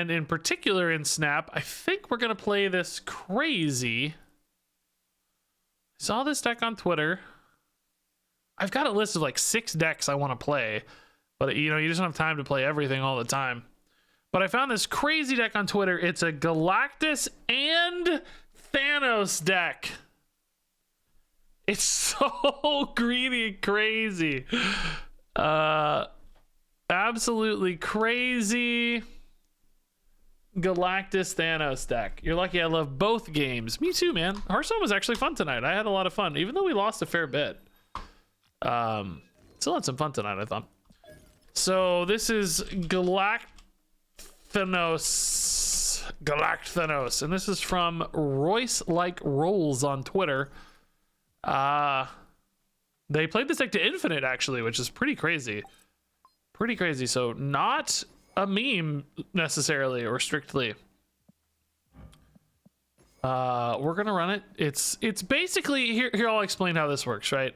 and in particular in Snap, I think we're going to play this crazy. Saw this deck on Twitter. I've got a list of like 6 decks I want to play, but you know, you just don't have time to play everything all the time. But I found this crazy deck on Twitter. It's a Galactus and Thanos deck. It's so greedy and crazy. Absolutely crazy Galactus Thanos deck. You're lucky I love both games. Me too, man. Hearthstone was actually fun tonight. I had a lot of fun, even though we lost a fair bit. Still had some fun tonight, I thought. So this is Galactus Thanos, and this is from Royce Like Rolls on Twitter. They played this deck to infinite actually, which is pretty crazy. Pretty crazy. So not a meme necessarily or strictly. We're gonna run it. It's basically here. I'll explain how this works. Right,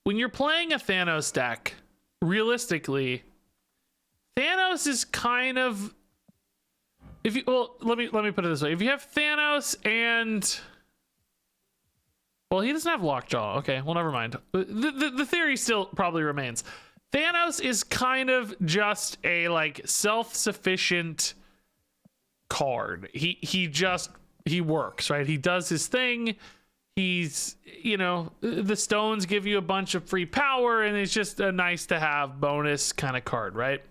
when you're playing a Thanos deck, realistically, Thanos is kind of, if you, well, let me put it this way. If you have Thanos and, well, he doesn't have Lockjaw. Okay, well, never mind. The theory still probably remains. Thanos is kind of just a like self-sufficient card. He works, right? He does his thing. He's, you know, the stones give you a bunch of free power, and it's just a nice to have bonus kind of card, right?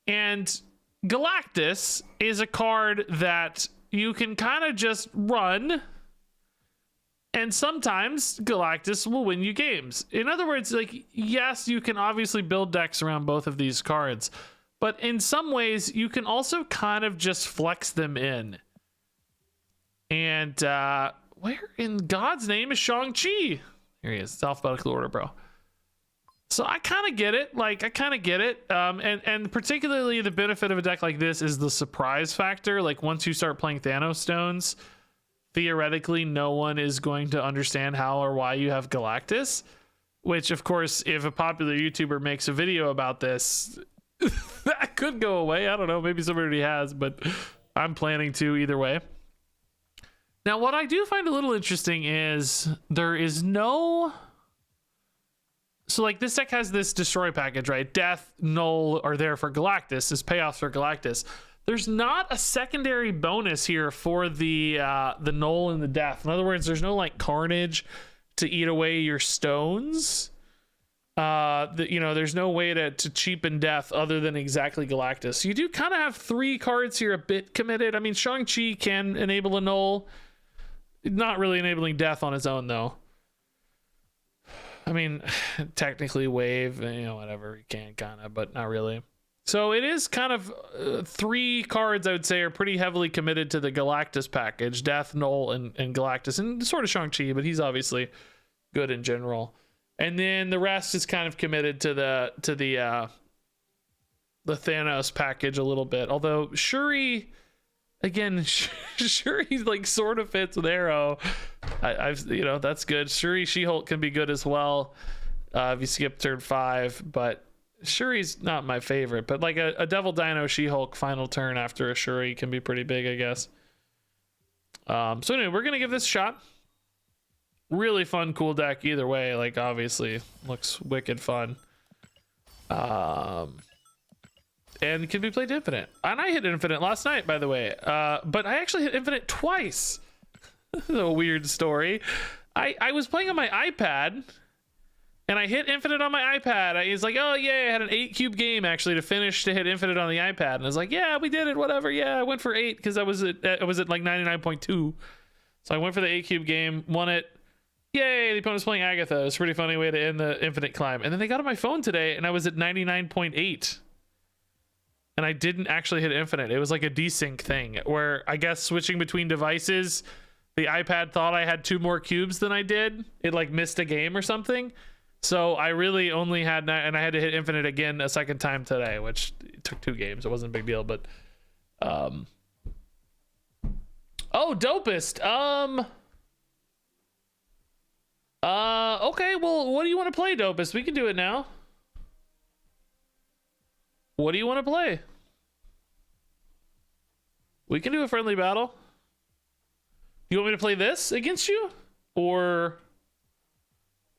And Galactus is a card that you can kind of just run, and sometimes Galactus will win you games. In other words, like, yes, you can obviously build decks around both of these cards, but in some ways you can also kind of just flex them in. And where in God's name is Shang-Chi? Here he is. It's alphabetical order, bro. So I kind of get it. Like, I kind of get it. And particularly the benefit of a deck like this is the surprise factor. Like, once you start playing Thanos stones, theoretically, no one is going to understand how or why you have Galactus. Which, of course, if a popular YouTuber makes a video about this, that could go away. I don't know. Maybe somebody already has, but I'm planning to either way. Now, what I do find a little interesting is there is no... So, like, this deck has this destroy package, right? Death, Null are there for Galactus as payoffs for Galactus. There's not a secondary bonus here for the Null and the Death. In other words, there's no, like, Carnage to eat away your stones. There's no way to cheapen Death other than exactly Galactus. So you do kind of have 3 cards here a bit committed. I mean, Shang-Chi can enable a Null. Not really enabling Death on its own, though. I mean, technically Wave, whatever, you can kind of, but not really. So it is kind of 3 cards, I would say, are pretty heavily committed to the Galactus package. Death, Null, and Galactus, and sort of Shang-Chi, but he's obviously good in general. And then the rest is kind of committed to the Thanos package a little bit. Although Shuri, again, Shuri like sort of fits with Arrow. That's good. Shuri She-Hulk can be good as well if you skip turn 5, but Shuri's not my favorite. But like a Devil Dino She-Hulk final turn after a Shuri can be pretty big, I guess. So anyway, we're gonna give this a shot. Really fun, cool deck either way. Like, obviously looks wicked fun. And can be played infinite. And I hit infinite last night, by the way. But I actually hit infinite twice. This is a weird story. I was playing on my iPad, and I hit infinite on my iPad. He's like, oh, yeah, I had an 8 cube game, actually, to hit infinite on the iPad. And I was like, yeah, we did it, whatever. Yeah, I went for 8 because I was at like 99.2. So I went for the 8 cube game, won it. Yay, the opponent was playing Agatha. It was a pretty funny way to end the infinite climb. And then they got on my phone today, and I was at 99.8. And I didn't actually hit infinite. It was like a desync thing where I guess switching between devices, the iPad thought I had 2 more cubes than I did. It like missed a game or something. So I really only had, and I had to hit infinite again a second time today, which took 2 games. It wasn't a big deal, but oh, dopest. Okay, well, what do you want to play, dopest? We can do it now. What do you want to play? We can do a friendly battle. You want me to play this against you? Or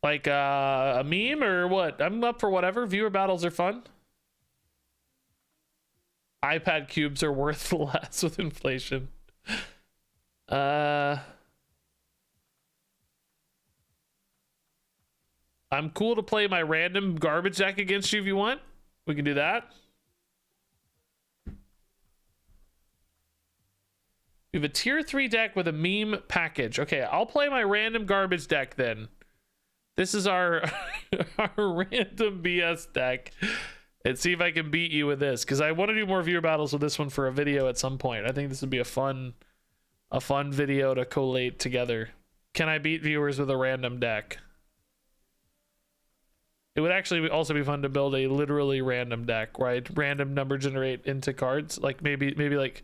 like a meme or what? I'm up for whatever. Viewer battles are fun. iPad cubes are worth less with inflation. I'm cool to play my random garbage deck against you if you want. We can do that. We have a tier 3 deck with a meme package. Okay, I'll play my random garbage deck then. This is our, our random BS deck. And see if I can beat you with this. Because I want to do more viewer battles with this one for a video at some point. I think this would be a fun video to collate together. Can I beat viewers with a random deck? It would actually also be fun to build a literally random deck, right? Random number generate into cards. Like maybe like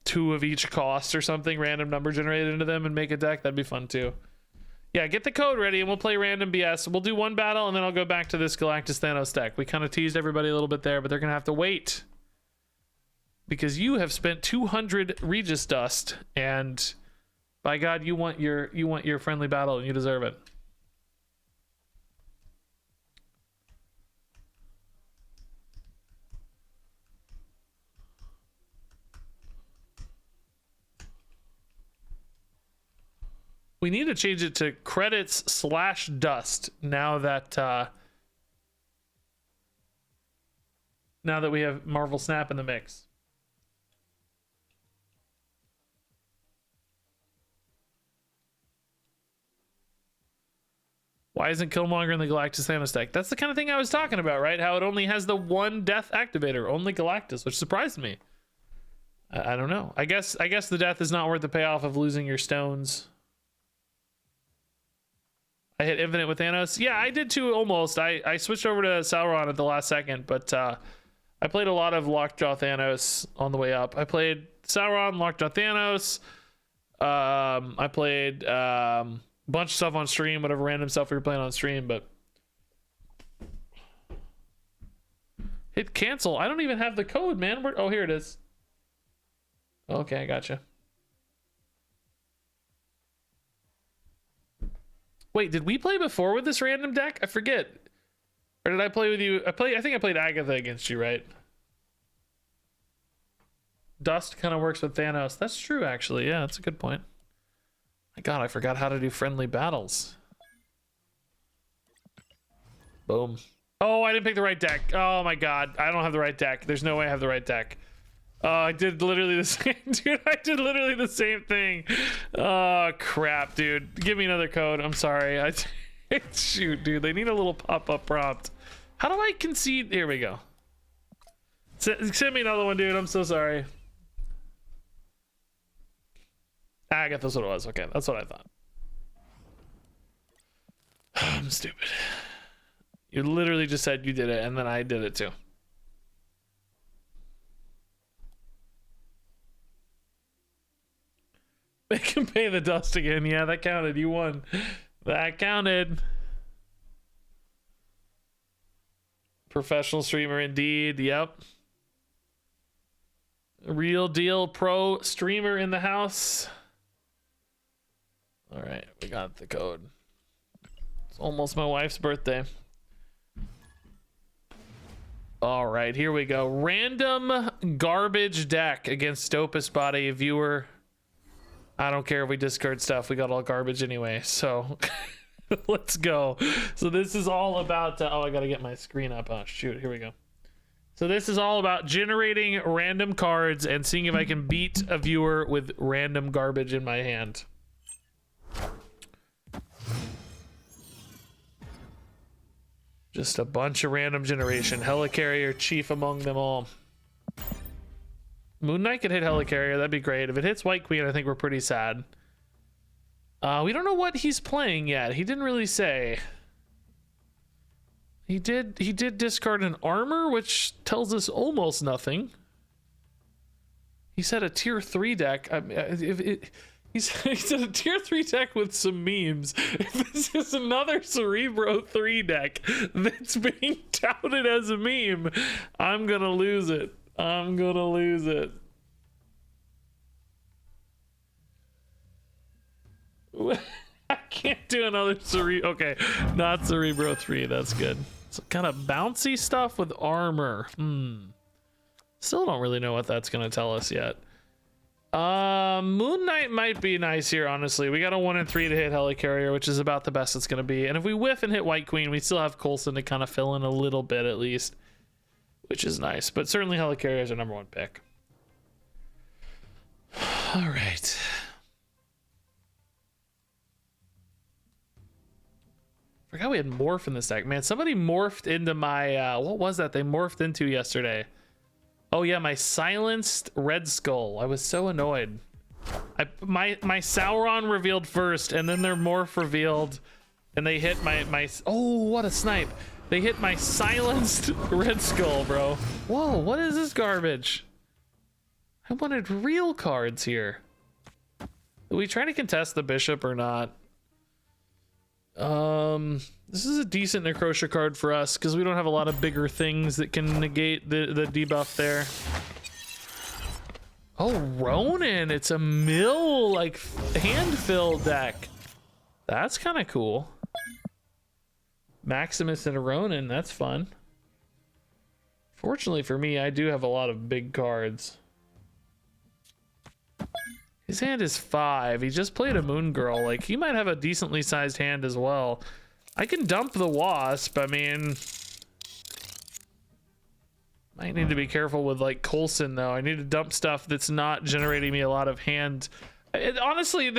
2 of each cost or something, random number generated into them and make a deck. That'd be fun too. Yeah, get the code ready and we'll play random BS. We'll do one battle and then I'll go back to this Galactus Thanos deck. We kind of teased everybody a little bit there, but they're gonna have to wait because you have spent 200 Regis dust, and by God, you want your friendly battle and you deserve it. We need to change it to credits / dust now that we have Marvel Snap in the mix. Why isn't Killmonger in the Galactus Thanos deck? That's the kind of thing I was talking about, right? How it only has the one death activator, only Galactus, which surprised me. I don't know. I guess the death is not worth the payoff of losing your stones. I hit infinite with Thanos. Yeah, I did too, almost. I switched over to Sauron at the last second, but I played a lot of Lockjaw Thanos on the way up. I played Sauron, Lockjaw Thanos. I played a bunch of stuff on stream, whatever random stuff we were playing on stream, but hit cancel. I don't even have the code, man. Oh, here it is. Okay, I gotcha. Wait, did we play before with this random deck? I forget. Or did I play with you? I think I played Agatha against you, right? Dust kind of works with Thanos. That's true, actually. Yeah, that's a good point. My God, I forgot how to do friendly battles. Boom. Oh, I didn't pick the right deck. Oh my God, I don't have the right deck. There's no way I have the right deck. I did literally the same, dude. I did literally the same thing. Oh crap, dude. Give me another code. I'm sorry. Shoot, dude. They need a little pop-up prompt. How do I concede? Here we go. Send me another one, dude. I'm so sorry. Agatha, that's what it was. Okay, that's what I thought. I'm stupid. You literally just said you did it, and then I did it too. Make him pay the dust again. Yeah, that counted. You won. That counted. Professional streamer indeed. Yep. Real deal pro streamer in the house. All right, we got the code. It's almost my wife's birthday. All right, here we go. Random garbage deck against Dopest Body viewer. I don't care if we discard stuff. We got all garbage anyway. So let's go. So this is all about... oh, I got to get my screen up. Oh, shoot. Here we go. So this is all about generating random cards and seeing if I can beat a viewer with random garbage in my hand. Just a bunch of random generation. Helicarrier, chief among them all. Moon Knight could hit Helicarrier. That'd be great. If it hits White Queen, I think we're pretty sad. We don't know what he's playing yet. He didn't really say. He did discard an armor, which tells us almost nothing. He said a tier 3 deck. He said a tier 3 deck with some memes. If this is another Cerebro 3 deck that's being touted as a meme, I'm gonna lose it. I'm gonna lose it. I can't do another Okay, not Cerebro 3. That's good. Some kind of bouncy stuff with armor. Still don't really know what that's gonna tell us yet. Moon Knight might be nice here, honestly. We got a 1 in 3 to hit Helicarrier, which is about the best it's gonna be. And if we whiff and hit White Queen, we still have Coulson to kind of fill in a little bit at least, which is nice. But certainly Helicarrier is our #1 pick. All right. Forgot we had morph in this deck. Man, somebody morphed into my what was that they morphed into yesterday? Oh yeah, my silenced Red Skull. I was so annoyed. My Sauron revealed first, and then their morph revealed, and they hit my oh, what a snipe. They hit my silenced Red Skull, bro. Whoa, what is this garbage? I wanted real cards here. Are we trying to contest the bishop or not? This is a decent Necrotia card for us because we don't have a lot of bigger things that can negate the debuff there. Oh, Ronin, it's a mill, like, hand fill deck. That's kind of cool. Maximus and a Ronin, that's fun. Fortunately for me, I do have a lot of big cards. His hand is 5. He just played a Moon Girl. Like, he might have a decently sized hand as well. I can dump the Wasp. I mean, might need to be careful with, like, Coulson, though. I need to dump stuff that's not generating me a lot of hand. Honestly,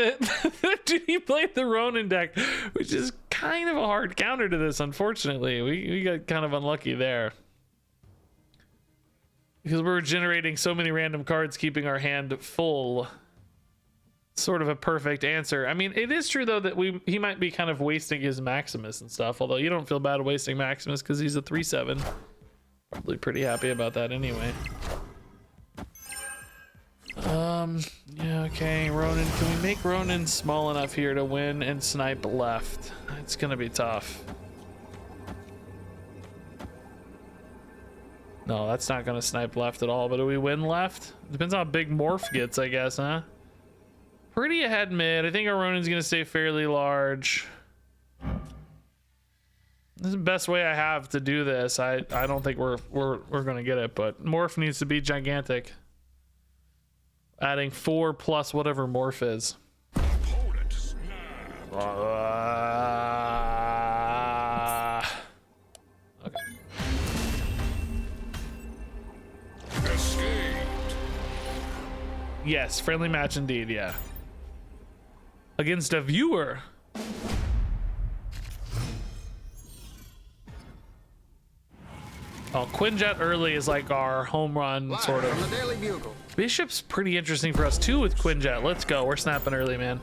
he played the Ronin deck, which is kind of a hard counter to this, unfortunately. We got kind of unlucky there. Because we're generating so many random cards, keeping our hand full. Sort of a perfect answer. I mean, it is true though that he might be kind of wasting his Maximus and stuff, although you don't feel bad wasting Maximus because he's a 3/7. Probably pretty happy about that anyway. Yeah, okay, Ronin. Can we make Ronin small enough here to win and snipe left? It's gonna be tough. No, that's not gonna snipe left at all, but do we win left? Depends on how big Morph gets, I guess, huh? Pretty ahead mid. I think our Ronin's gonna stay fairly large. This is the best way I have to do this. I don't think we're gonna get it, but Morph needs to be gigantic. Adding 4 plus whatever Morph is. Okay. Yes, friendly match indeed, yeah. Against a viewer. Oh, Quinjet early is like our home run, sort of. Bishop's pretty interesting for us too with Quinjet. Let's go. We're snapping early, man.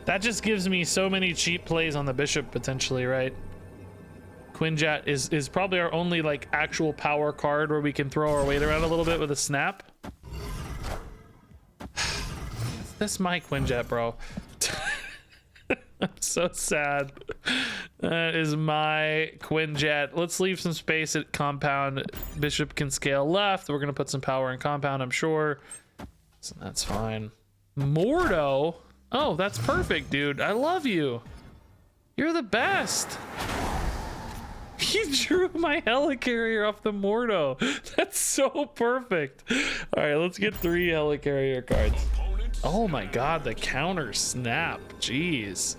That just gives me so many cheap plays on the Bishop potentially, right? Quinjet is probably our only like actual power card where we can throw our weight around a little bit with a snap. That's my Quinjet, bro. I'm so sad. That is my Quinjet. Let's leave some space at compound. Bishop can scale left. We're gonna put some power in compound, I'm sure. So that's fine. Mordo. Oh, that's perfect, dude. I love you. You're the best. He drew my Helicarrier off the Mordo. That's so perfect. All right, let's get 3 Helicarrier cards. Oh my god, the counter snap. Jeez.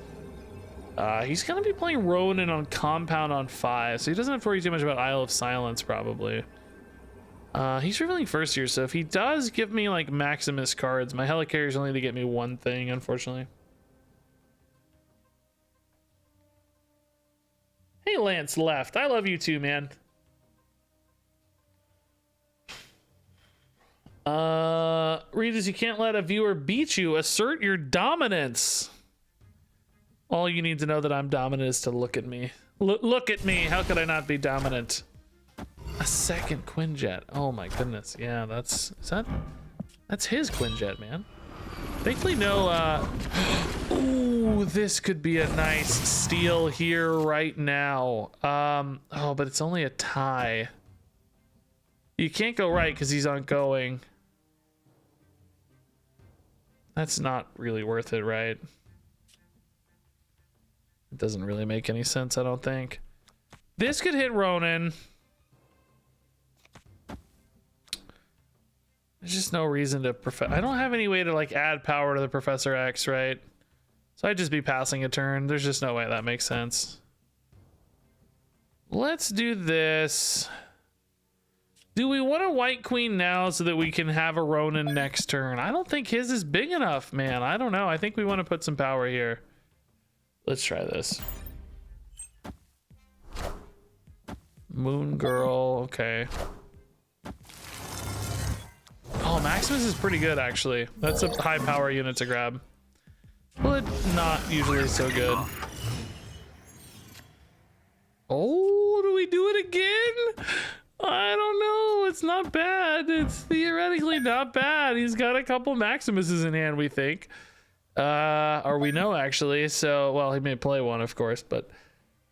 He's gonna be playing Ronin on compound on 5, so he doesn't have to worry too much about Isle of Silence, probably. He's revealing first here, so if he does give me like Maximus cards, my Helicarrier's only to get me 1 thing, unfortunately. Hey, Lance left. I love you too, man. Regis, you can't let a viewer beat you. Assert your dominance. All you need to know that I'm dominant is to look at me. Look at me. How could I not be dominant? A second Quinjet. Oh my goodness. Yeah, that's his Quinjet, man. Thankfully, no. Ooh, this could be a nice steal here right now. Oh, but it's only a tie. You can't go right because he's ongoing. That's not really worth it, right? It doesn't really make any sense, I don't think. This could hit Ronan. There's just no reason to I don't have any way to like add power to the Professor X, right? So I'd just be passing a turn. There's just no way that makes sense. Let's do this. Do we want a White Queen now so that we can have a Ronin next turn? I don't think his is big enough, man. I don't know. I think we want to put some power here. Let's try this. Moon Girl, okay. Oh, Maximus is pretty good, actually. That's a high power unit to grab. But not usually so good. Oh, do we do it again? I don't know. It's not bad. It's theoretically not bad. He's got a couple Maximuses in hand, we think. Or we know, actually. So, well, he may play one, of course, but...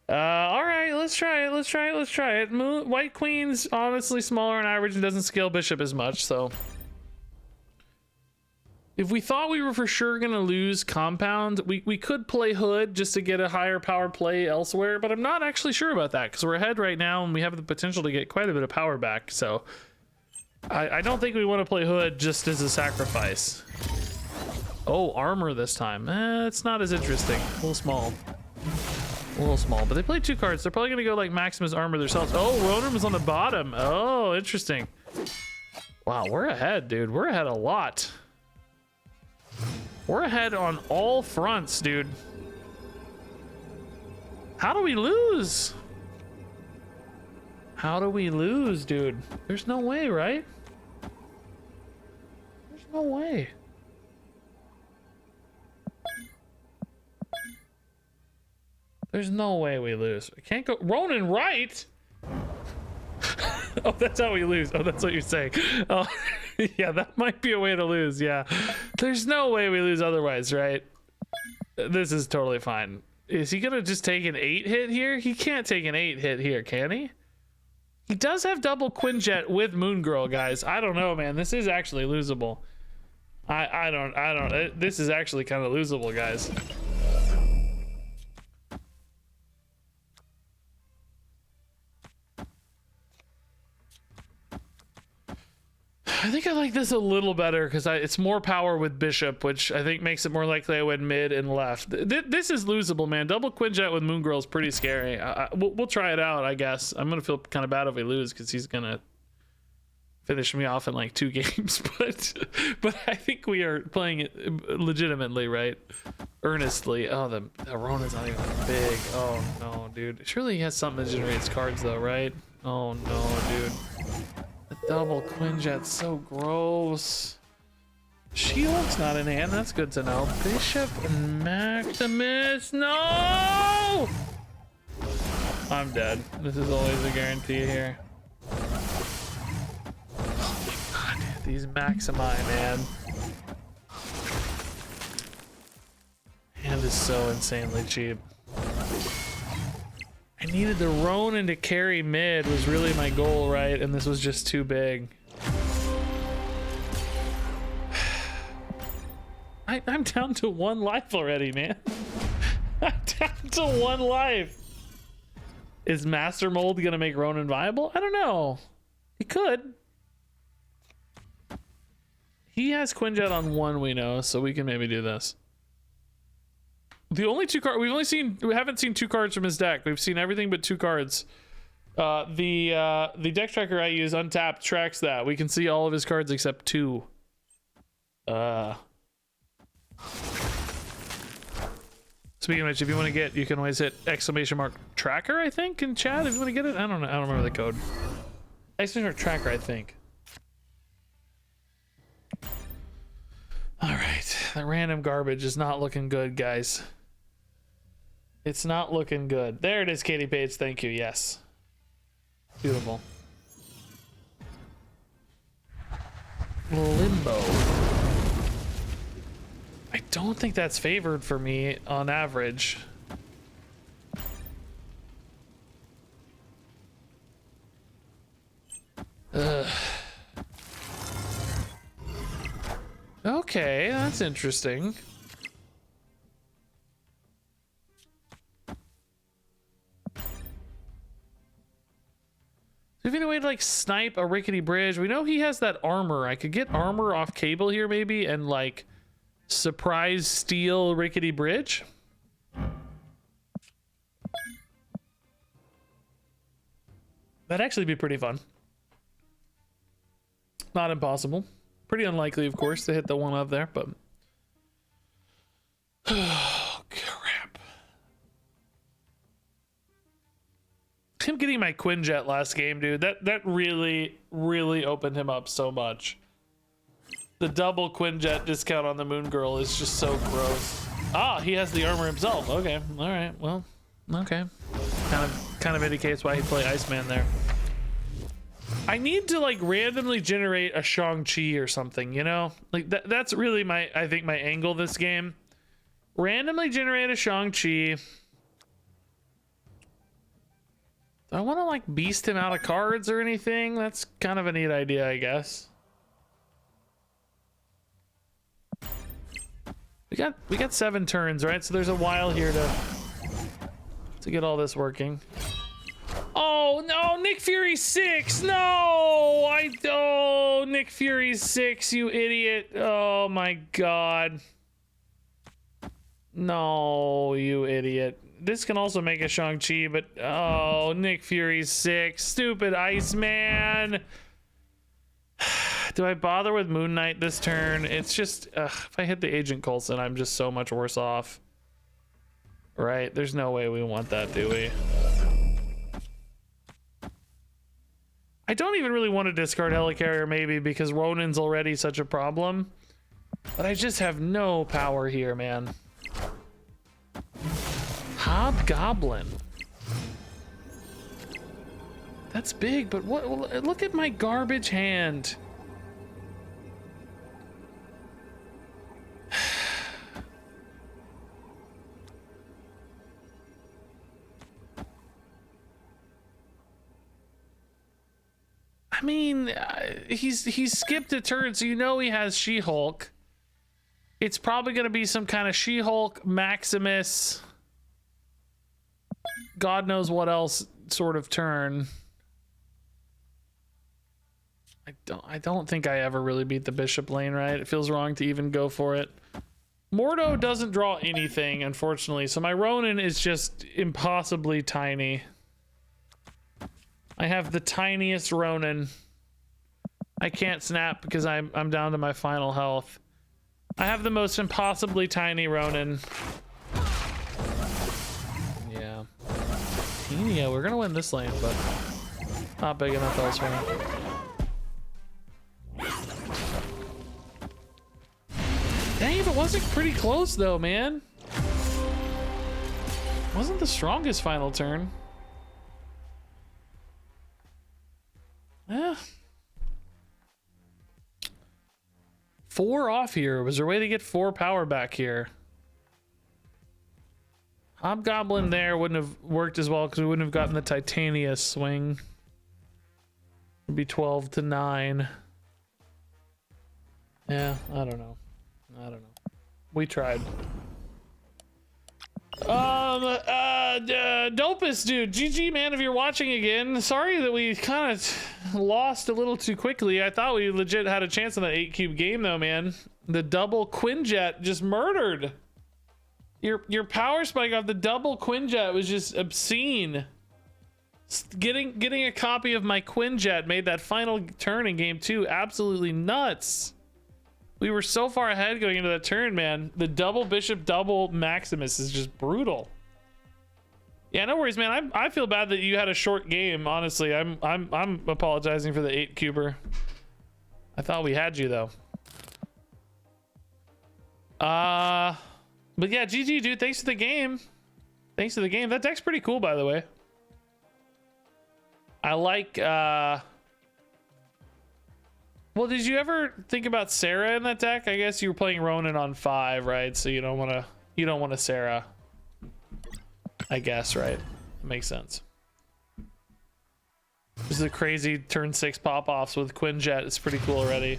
all right, let's try it. Let's try it. Let's try it. White Queen's honestly smaller on average and doesn't scale Bishop as much, so... If we thought we were for sure going to lose Compound, we could play Hood just to get a higher power play elsewhere, but I'm not actually sure about that because we're ahead right now and we have the potential to get quite a bit of power back, so I don't think we want to play Hood just as a sacrifice. Oh, armor this time. It's not as interesting. A little small. A little small, but they played 2 cards. They're probably going to go like Maximus armor themselves. Oh, Ronan was on the bottom. Oh, interesting. Wow, we're ahead, dude. We're ahead a lot. We're ahead on all fronts, dude. How do we lose? How do we lose, dude? There's no way, right? There's no way. There's no way we lose. I can't go. Ronan, right? Oh, that's how we lose. Oh, that's what you're saying. Oh, yeah, that might be a way to lose. Yeah. There's no way we lose otherwise, right? This is totally fine. Is he going to just take an 8 hit here? He can't take an 8 hit here, can he? He does have double Quinjet with Moon Girl, guys. I don't know, man. This is actually losable. I don't. This is actually kind of losable, guys. I think I like this a little better because it's more power with Bishop, which I think makes it more likely I win mid and left. This is losable, man. Double Quinjet with Moon Girl is pretty scary. We'll try it out, I guess. I'm going to feel kind of bad if we lose because he's going to finish me off in like 2 games. But I think we are playing it legitimately, right? Earnestly. Oh, the Ronan's not even big. Oh, no, dude. Surely he has something that generates cards, though, right? Oh, no, dude. Double Quinjet's so gross. She-Hulk's not in hand. That's good to know. Bishop and Maximus. No! I'm dead. This is always a guarantee here. Oh my god. These Maximi, man. Hand is so insanely cheap. I needed the Ronin to carry mid was really my goal, right? And this was just too big. I'm down to 1 life already, man. I'm down to 1 life. Is Master Mold gonna make Ronin viable? I don't know. He could. He has Quinjet on 1, we know, so we can maybe do this. The only 2 cards we haven't seen 2 cards from his deck. We've seen everything but 2 cards. The deck tracker I use, Untapped, tracks that. We can see all of his cards except 2. Speaking of which, if you want to get, you can always hit !tracker, I think, in chat if you want to get it. I don't know. I don't remember the code. !tracker, I think. All right, that random garbage is not looking good, guys. It's not looking good. There it is, Katie Page. Thank you. Yes. Beautiful. Limbo. I don't think that's favored for me on average. Ugh. Okay, that's interesting. like snipe a rickety bridge? We know he has that armor. I could get armor off Cable here maybe and like surprise steal rickety bridge. That'd actually be pretty fun. Not impossible. Pretty unlikely, of course, to hit the one up there, but oh crap. Him getting my Quinjet last game, dude, that really opened him up so much. The double Quinjet discount on the Moon Girl is just so gross. Ah, he has the armor himself. Okay, all right, well, okay. Kind of indicates why he played Iceman there. I need to like randomly generate a Shang-Chi or something, you know? Like that's really I think my angle this game. Randomly generate a Shang-Chi. Do I want to like beast him out of cards or anything? That's kind of a neat idea, I guess. We got 7 turns, right? So there's a while here to get all this working. Oh no, Nick Fury 6. No, oh, Nick Fury 6, you idiot. Oh my god. No, you idiot. This can also make a Shang-Chi, but oh, Nick Fury 6, stupid Iceman. Do I bother with Moon Knight this turn? It's just if I hit the Agent Coulson, I'm just so much worse off. Right? There's no way we want that, do we? I don't even really want to discard Helicarrier maybe because Ronin's already such a problem. But I just have no power here, man. Hobgoblin. That's big, but what? Look at my garbage hand. I mean, he's skipped a turn, so you know he has She-Hulk. It's probably going to be some kind of She-Hulk, Maximus, God knows what else sort of turn. I don't think I ever really beat the Bishop lane, right? It feels wrong to even go for it. Mordo doesn't draw anything, unfortunately, so my Ronin is just impossibly tiny. I have the tiniest Ronin. I can't snap because I'm down to my final health. I have the most impossibly tiny Ronin. Yeah. Yeah, we're gonna win this lane, but not big enough elsewhere. Dang, if it wasn't pretty close though, man. Wasn't the strongest final turn. Yeah. 4 off here. Was there a way to get 4 power back here? Hobgoblin there wouldn't have worked as well because we wouldn't have gotten the Titania swing. It'd be 12 to 9. Yeah, I don't know. We tried. Dopus dude, GG man, if you're watching again, sorry that we kind of lost a little too quickly. I thought we legit had a chance in that 8-cube game though, man. The double Quinjet just murdered. Your power spike off the double Quinjet was just obscene. Getting a copy of my Quinjet made that final turn in game 2 absolutely nuts. We were so far ahead going into that turn, man. The double Bishop, double Maximus is just brutal. Yeah, no worries, man. I feel bad that you had a short game. Honestly, I'm apologizing for the 8-cuber. I thought we had you though. But yeah, GG, dude. Thanks for the game. Thanks for the game. That deck's pretty cool, by the way. I like. Well, did you ever think about Sarah in that deck? I guess you were playing Ronin on 5, right? So you don't want to Sarah. I guess, right? Makes sense. This is a crazy turn 6 pop-offs with Quinjet. It's pretty cool already.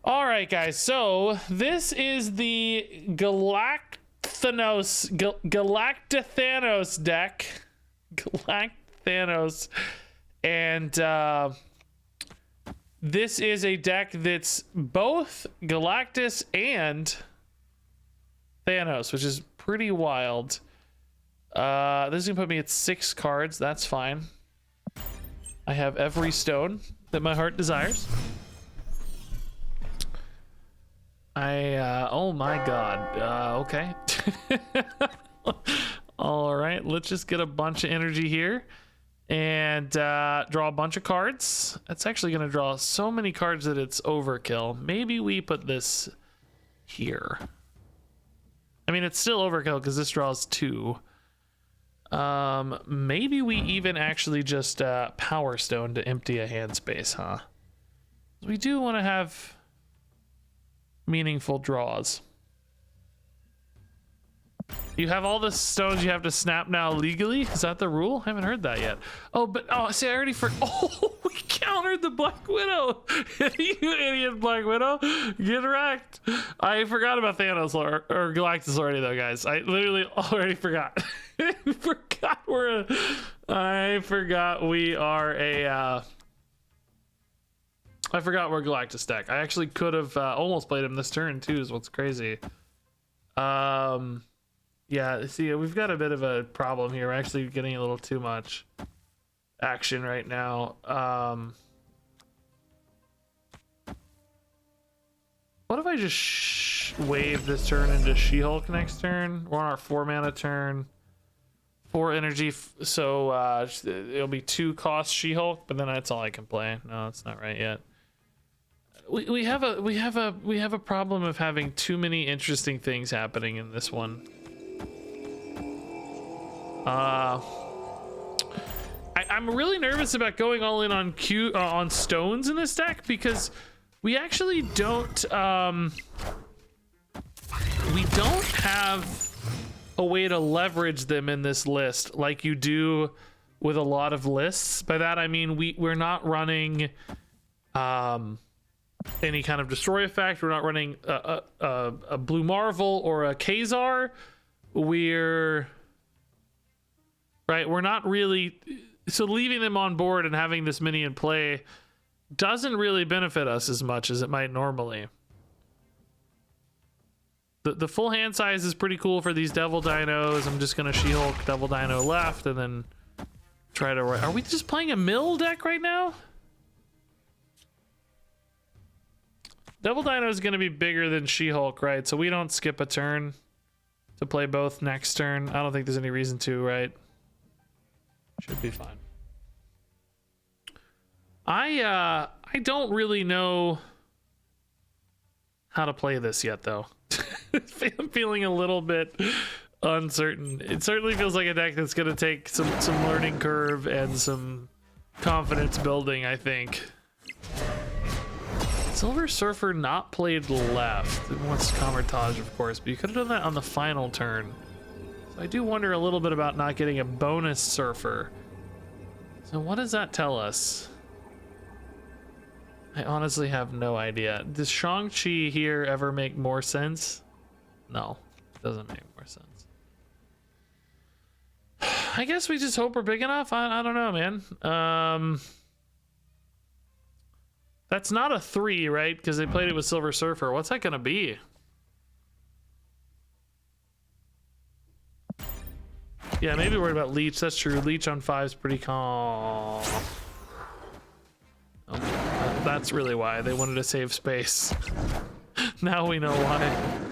All right, guys. So this is the Galactus Thanos deck. Galactus Thanos And this is a deck that's both Galactus and Thanos, which is pretty wild. This is gonna put me at 6 cards. That's fine. I have every stone that my heart desires. Oh my god. Okay. All right, let's just get a bunch of energy here and draw a bunch of cards. It's actually gonna draw so many cards that it's overkill. Maybe we put this here. I mean, it's still overkill because this draws 2. Maybe we even actually just Power Stone to empty a hand space, huh? We do want to have meaningful draws. You have all the stones you have to snap now legally? Is that the rule? I haven't heard that yet. Oh, but see, I already oh, we countered the Black Widow. You idiot Black Widow. Get wrecked. I forgot about Thanos or Galactus already though, guys. I literally already forgot. I forgot we are a I forgot we're Galactus deck. I actually could have almost played him this turn too, is what's crazy. Yeah, see, we've got a bit of a problem here. We're actually getting a little too much action right now. What if I just wave this turn into She-Hulk next turn? We're on our 4 mana turn. 4 energy, so it'll be 2 cost She-Hulk, but then that's all I can play. No, that's not right yet. We have a problem of having too many interesting things happening in this one. I'm really nervous about going all in on on stones in this deck because we actually don't have a way to leverage them in this list like you do with a lot of lists. By that I mean we're not running any kind of destroy effect. We're not running a Blue Marvel or a Kazar. We're not really, so leaving them on board and having this mini in play doesn't really benefit us as much as it might normally. The full hand size is pretty cool for these Devil Dinos. I'm just gonna She-Hulk Devil Dino left and then try to, are we just playing a mill deck right now? Devil Dino is gonna be bigger than She-Hulk, right? So we don't skip a turn to play both next turn. I don't think there's any reason to, right? Should be fine. I don't really know how to play this yet though. I'm feeling a little bit uncertain. It certainly feels like a deck that's gonna take some learning curve and some confidence building, I think. Silver Surfer not played left. It wants Camertage, of course, but you could have done that on the final turn. I do wonder a little bit about not getting a bonus Surfer. So what does that tell us? I honestly have no idea. Does Shang-Chi here ever make more sense? No, it doesn't make more sense. I guess we just hope we're big enough. I don't know, man. That's not a 3, right? Because they played it with Silver Surfer. What's that gonna be? Yeah, maybe worried about Leech. That's true. Leech on 5 is pretty calm. Oh, that's really why they wanted to save space. Now we know why.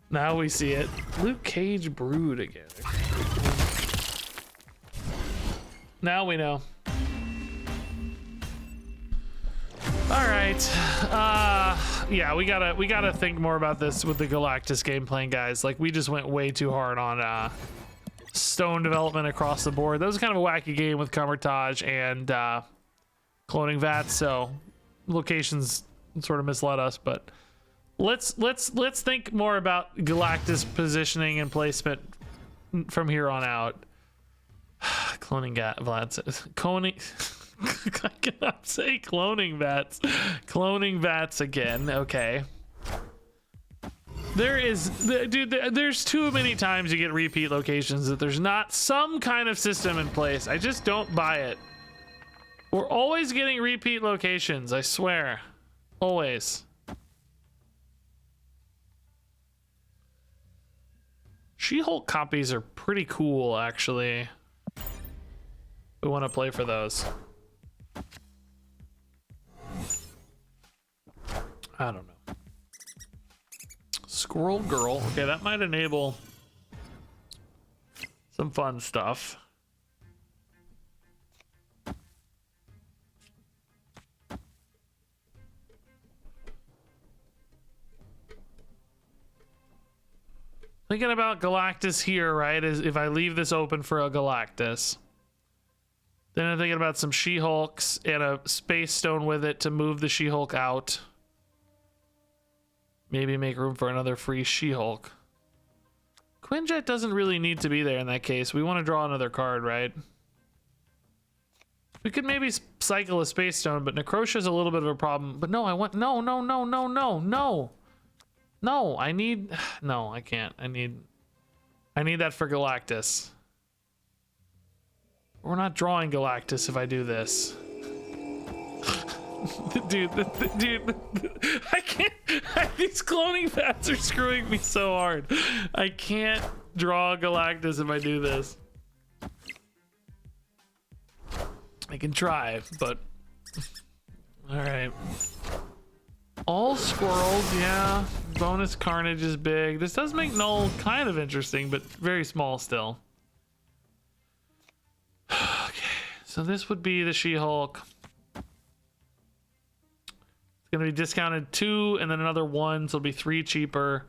Now we see it. Luke Cage Brood again. Now we know. All right. Yeah, we gotta think more about this with the Galactus game plan, guys. Like, we just went way too hard on stone development across the board. That was kind of a wacky game with Camertage and cloning vats, so locations sort of misled us. But let's think more about Galactus positioning and placement from here on out. Cloning vats. Cloning. I cannot say cloning vats. Cloning vats again. Okay. There's too many times you get repeat locations that there's not some kind of system in place. I just don't buy it. We're always getting repeat locations, I swear. Always. She-Hulk copies are pretty cool, actually. We want to play for those. I don't know. Squirrel Girl. Okay, that might enable some fun stuff. Thinking about Galactus here, right? Is if I leave this open for a Galactus. Then I'm thinking about some She-Hulks and a Space Stone with it to move the She-Hulk out. Maybe make room for another free She-Hulk. Quinjet doesn't really need to be there in that case. We want to draw another card, right? We could maybe cycle a Space Stone, but Necrocia's a little bit of a problem. But no, I want... No. No, I need... No, I can't. I need that for Galactus. We're not drawing Galactus if I do this. Dude, I can't... These cloning pads are screwing me so hard. I can't draw Galactus if I do this. I can try, but... Alright. All squirrels, yeah. Bonus carnage is big. This does make Null kind of interesting, but very small still. Okay, so this would be the She-Hulk. It's gonna be discounted 2 and then another 1, so it'll be 3 cheaper.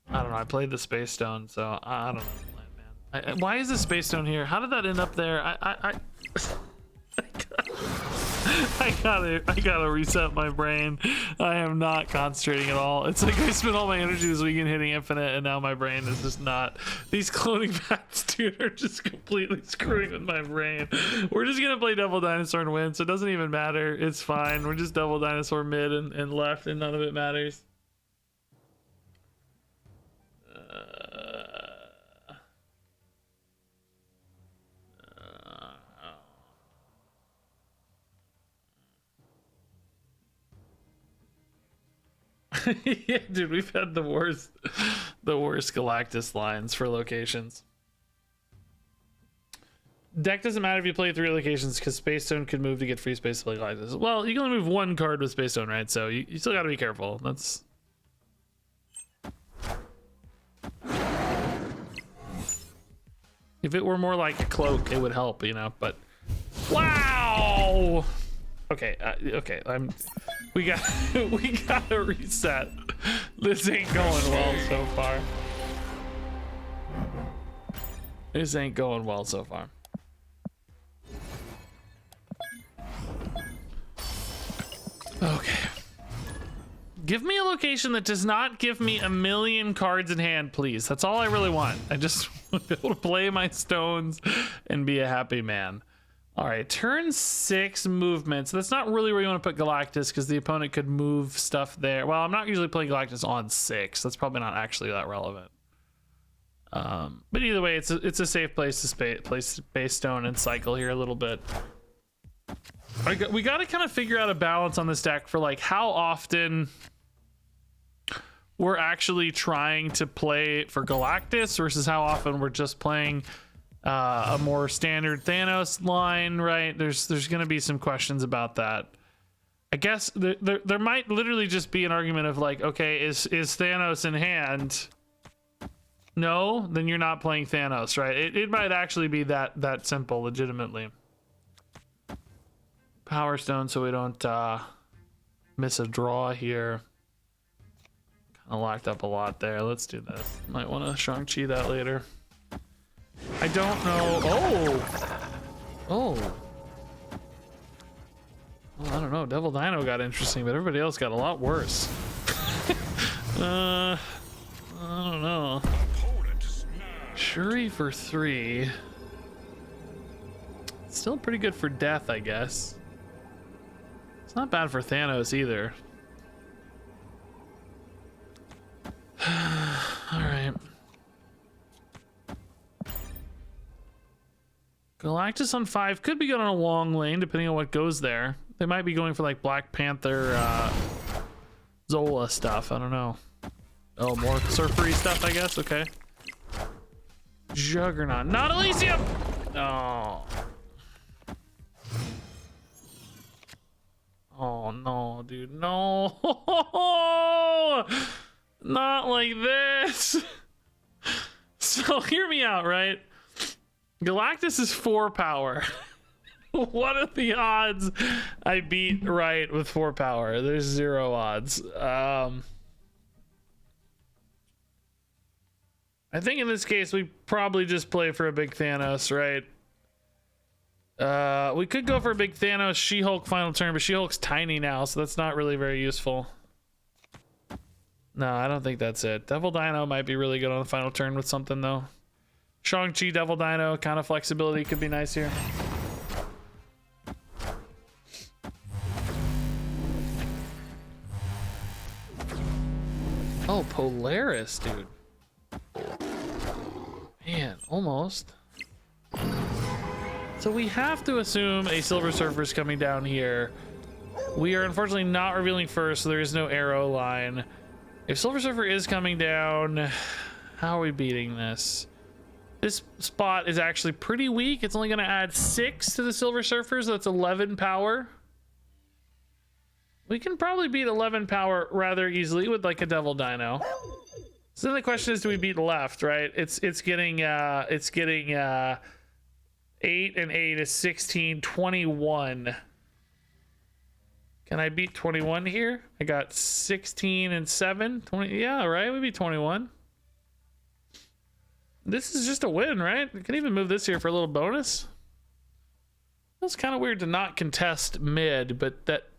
I don't know. I played the Space Stone, so I don't know, man. Why is the Space Stone here? How did that end up there? I gotta reset my brain. I am not concentrating at all. It's like I spent all my energy this weekend hitting Infinite, and now my brain is just not. These cloning pads, dude, are just completely screwing with my brain. We're just gonna play Devil Dinosaur and win, so it doesn't even matter. It's fine. We're just Devil Dinosaur mid and left, and none of it matters. Yeah, dude, we've had the worst Galactus lines for locations. Deck doesn't matter if you play 3 locations because Space Stone could move to get free space to play Galactus. Well, you can only move 1 card with Space Stone, right? So you still got to be careful. That's... If it were more like a cloak, it would help, you know, but... Wow! Okay, okay, we gotta reset. This ain't going well so far. This ain't going well so far. Okay. Give me a location that does not give me a million cards in hand, please. That's all I really want. I just want to be able to play my stones and be a happy man. All right, turn 6 movement. So that's not really where you want to put Galactus because the opponent could move stuff there. Well, I'm not usually playing Galactus on 6. That's probably not actually that relevant. But either way, it's a safe place to place Space Stone and cycle here a little bit. We got to kind of figure out a balance on this deck for like how often we're actually trying to play for Galactus versus how often we're just playing a more standard Thanos line, right? There's going to be some questions about that. I guess there might literally just be an argument of like, okay, is Thanos in hand? No, then you're not playing Thanos, right? It might actually be that simple, legitimately. Power Stone so we don't miss a draw here. Kind of locked up a lot there. Let's do this. Might want to Shang-Chi that later. I don't know. Oh. Well, I don't know. Devil Dino got interesting, but everybody else got a lot worse. I don't know. Shuri for 3. Still pretty good for death, I guess. It's not bad for Thanos either. All right. Galactus on 5 could be going on a long lane depending on what goes there. They might be going for like Black Panther, Zola stuff. I don't know. Oh, more surfery stuff, I guess. Okay. Juggernaut. Not Elysium! Oh. Oh, no, dude. No. Not like this. So, hear me out, right? Galactus is 4 power. What are the odds I beat right with 4 power? There's 0 odds. I think in this case we probably just play for a big Thanos, right? We could go for a big Thanos She-Hulk final turn, but She-Hulk's tiny now, so that's not really very useful. No, I don't think that's it. Devil Dino might be really good on the final turn with something though. Shang-Chi, Devil Dino, kind of flexibility could be nice here. Oh, Polaris, dude. Man, almost. So we have to assume a Silver Surfer is coming down here. We are unfortunately not revealing first, so there is no arrow line. If Silver Surfer is coming down, how are we beating this? This spot is actually pretty weak. It's only going to add 6 to the Silver Surfer, so that's 11 power. We can probably beat 11 power rather easily with like a Devil Dino. So then the question is, do we beat left, right? It's getting 8 and 8 is 16, 21. Can I beat 21 here? I got 16 and 7, 20. Yeah, right. We beat 21. This is just a win, right? We can even move this here for a little bonus. It's kind of weird to not contest mid, but that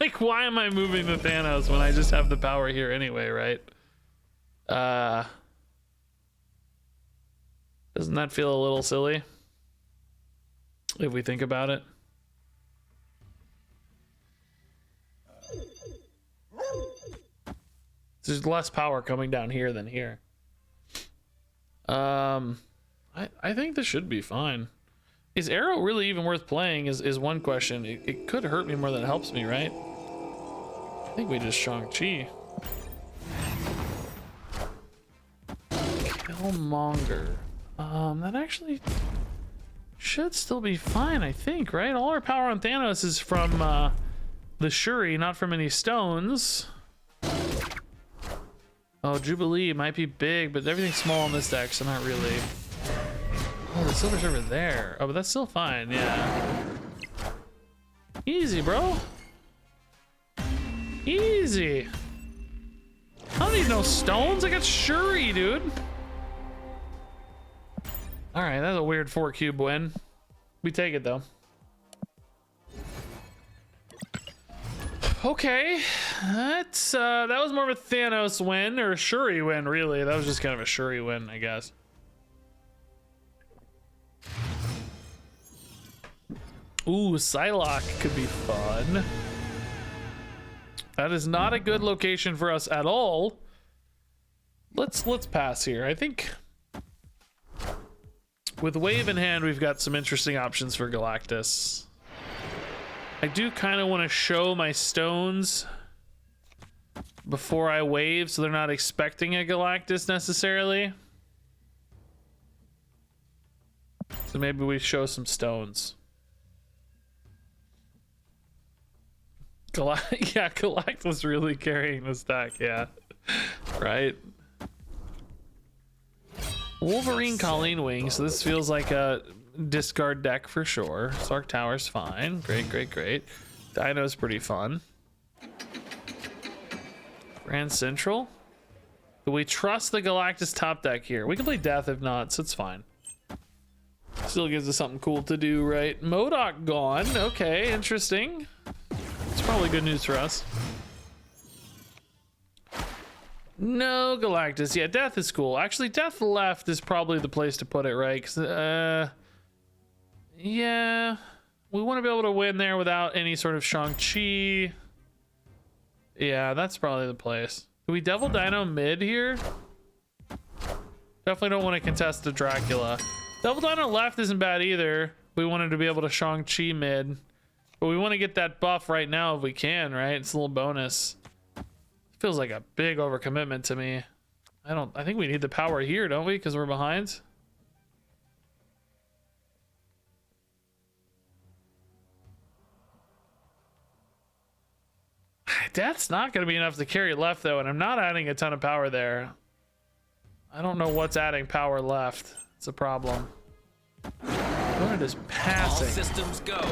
like, why am I moving the Thanos when I just have the power here anyway, right? Doesn't that feel a little silly if we think about it? There's less power coming down here than here. I think this should be fine. Is Arrow really even worth playing is one question. It could hurt me more than it helps me, right? I think we just Shang-Chi. Killmonger. That actually should still be fine, I think, right? All our power on Thanos is from the Shuri, not from any stones. Oh, Jubilee might be big, but everything's small in this deck, so not really. Oh, the Silver Surfer there. Oh, but that's still fine, yeah. Easy, bro. Easy. I don't need no stones. I got Shuri, dude. All right, that's a weird 4-cube win. We take it, though. Okay, that was more of a Thanos win, or a Shuri win, really. That was just kind of a Shuri win, I guess. Ooh, Psylocke could be fun. That is not a good location for us at all. Let's pass here. I think with Wave in hand, we've got some interesting options for Galactus. I do kind of want to show my stones before I wave, so they're not expecting a Galactus necessarily. So maybe we show some stones. Yeah, Galactus really carrying this deck, yeah. Right? Wolverine Colleen Wing, so this feels like a discard deck for sure. Sark Tower's fine. Great, great, great. Dino's pretty fun. Grand Central. Do we trust the Galactus top deck here? We can play Death if not, so it's fine. Still gives us something cool to do, right? MODOK gone. Okay, interesting. It's probably good news for us. No Galactus. Yeah, Death is cool. Actually, Death left is probably the place to put it, right? 'Cause, yeah, we want to be able to win there without any sort of Shang-Chi. Yeah, that's probably the place. Do we Devil Dino mid here? Definitely don't want to contest the Dracula. Double Dino left isn't bad either. We wanted to be able to Shang-Chi mid. But we want to get that buff right now if we can, right? It's a little bonus. Feels like a big overcommitment to me. I think we need the power here, don't we? Because we're behind. That's not going to be enough to carry left, though, and I'm not adding a ton of power there. I don't know what's adding power left. It's a problem. What is passing? All systems go.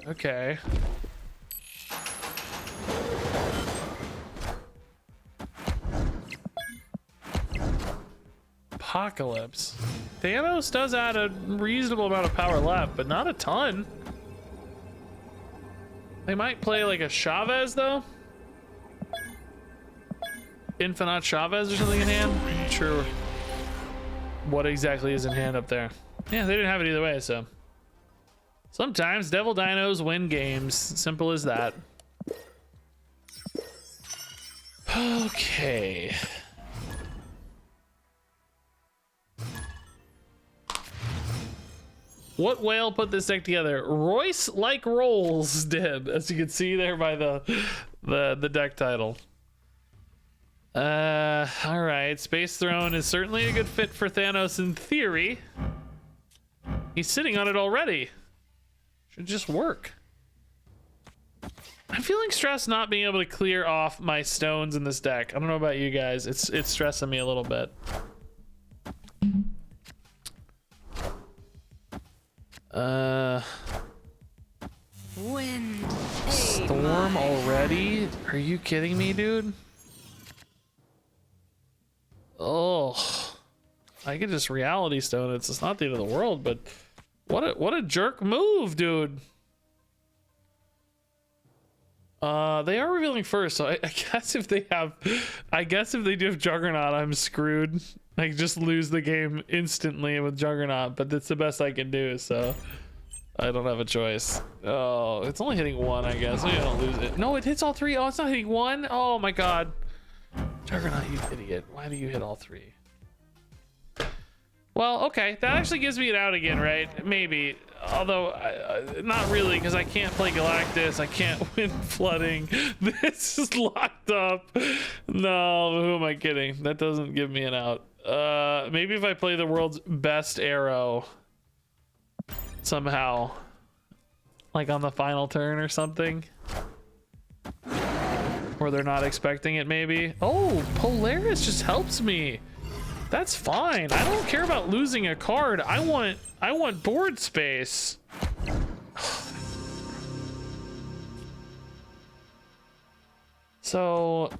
Okay. Apocalypse. Thanos does add a reasonable amount of power left, but not a ton. They might play like a Chavez, though. Infinite Chavez or something in hand. I'm not sure what exactly is in hand up there. Yeah, they didn't have it either way, so. Sometimes Devil Dinos win games. Simple as that. Okay. What whale put this deck together? Royce like Rolls did, as you can see there by the deck title. All right. Space Throne is certainly a good fit for Thanos in theory. He's sitting on it already. Should just work. I'm feeling stressed not being able to clear off my stones in this deck. I don't know about you guys. It's stressing me a little bit. Wind. Storm already? Are you kidding me, dude? Oh, I could just reality stone it. It's not the end of the world, but what a jerk move, dude. They are revealing first, so I guess if they do have Juggernaut, I'm screwed. I just lose the game instantly with Juggernaut, but that's the best I can do, so I don't have a choice. Oh, it's only hitting one, I guess. Maybe I don't lose it. No, it hits all three. Oh, it's not hitting one. Oh my god. Juggernaut, you idiot. Why do you hit all three? Well, okay. That actually gives me an out again, right? Maybe. Although, not really, because I can't play Galactus. I can't win flooding. This is locked up. No, who am I kidding? That doesn't give me an out. Maybe if I play the world's best arrow somehow, like on the final turn or something, where they're not expecting it, maybe. Oh, Polaris just helps me. That's fine. I don't care about losing a card. I want board space. So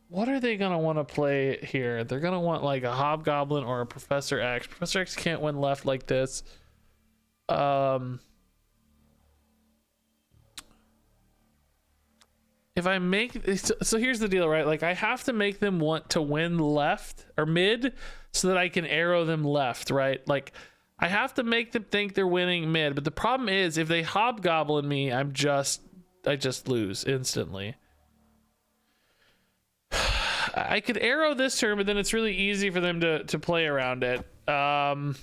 what are they gonna want to play here? They're gonna want like a Hobgoblin or a Professor X. Professor X can't win left like this. If I make, so here's the deal, right? Like I have to make them want to win left or mid so that I can arrow them left, right? Like I have to make them think they're winning mid, but the problem is if they Hobgoblin me, I just lose instantly. I could arrow this turn, but then it's really easy for them to play around it. I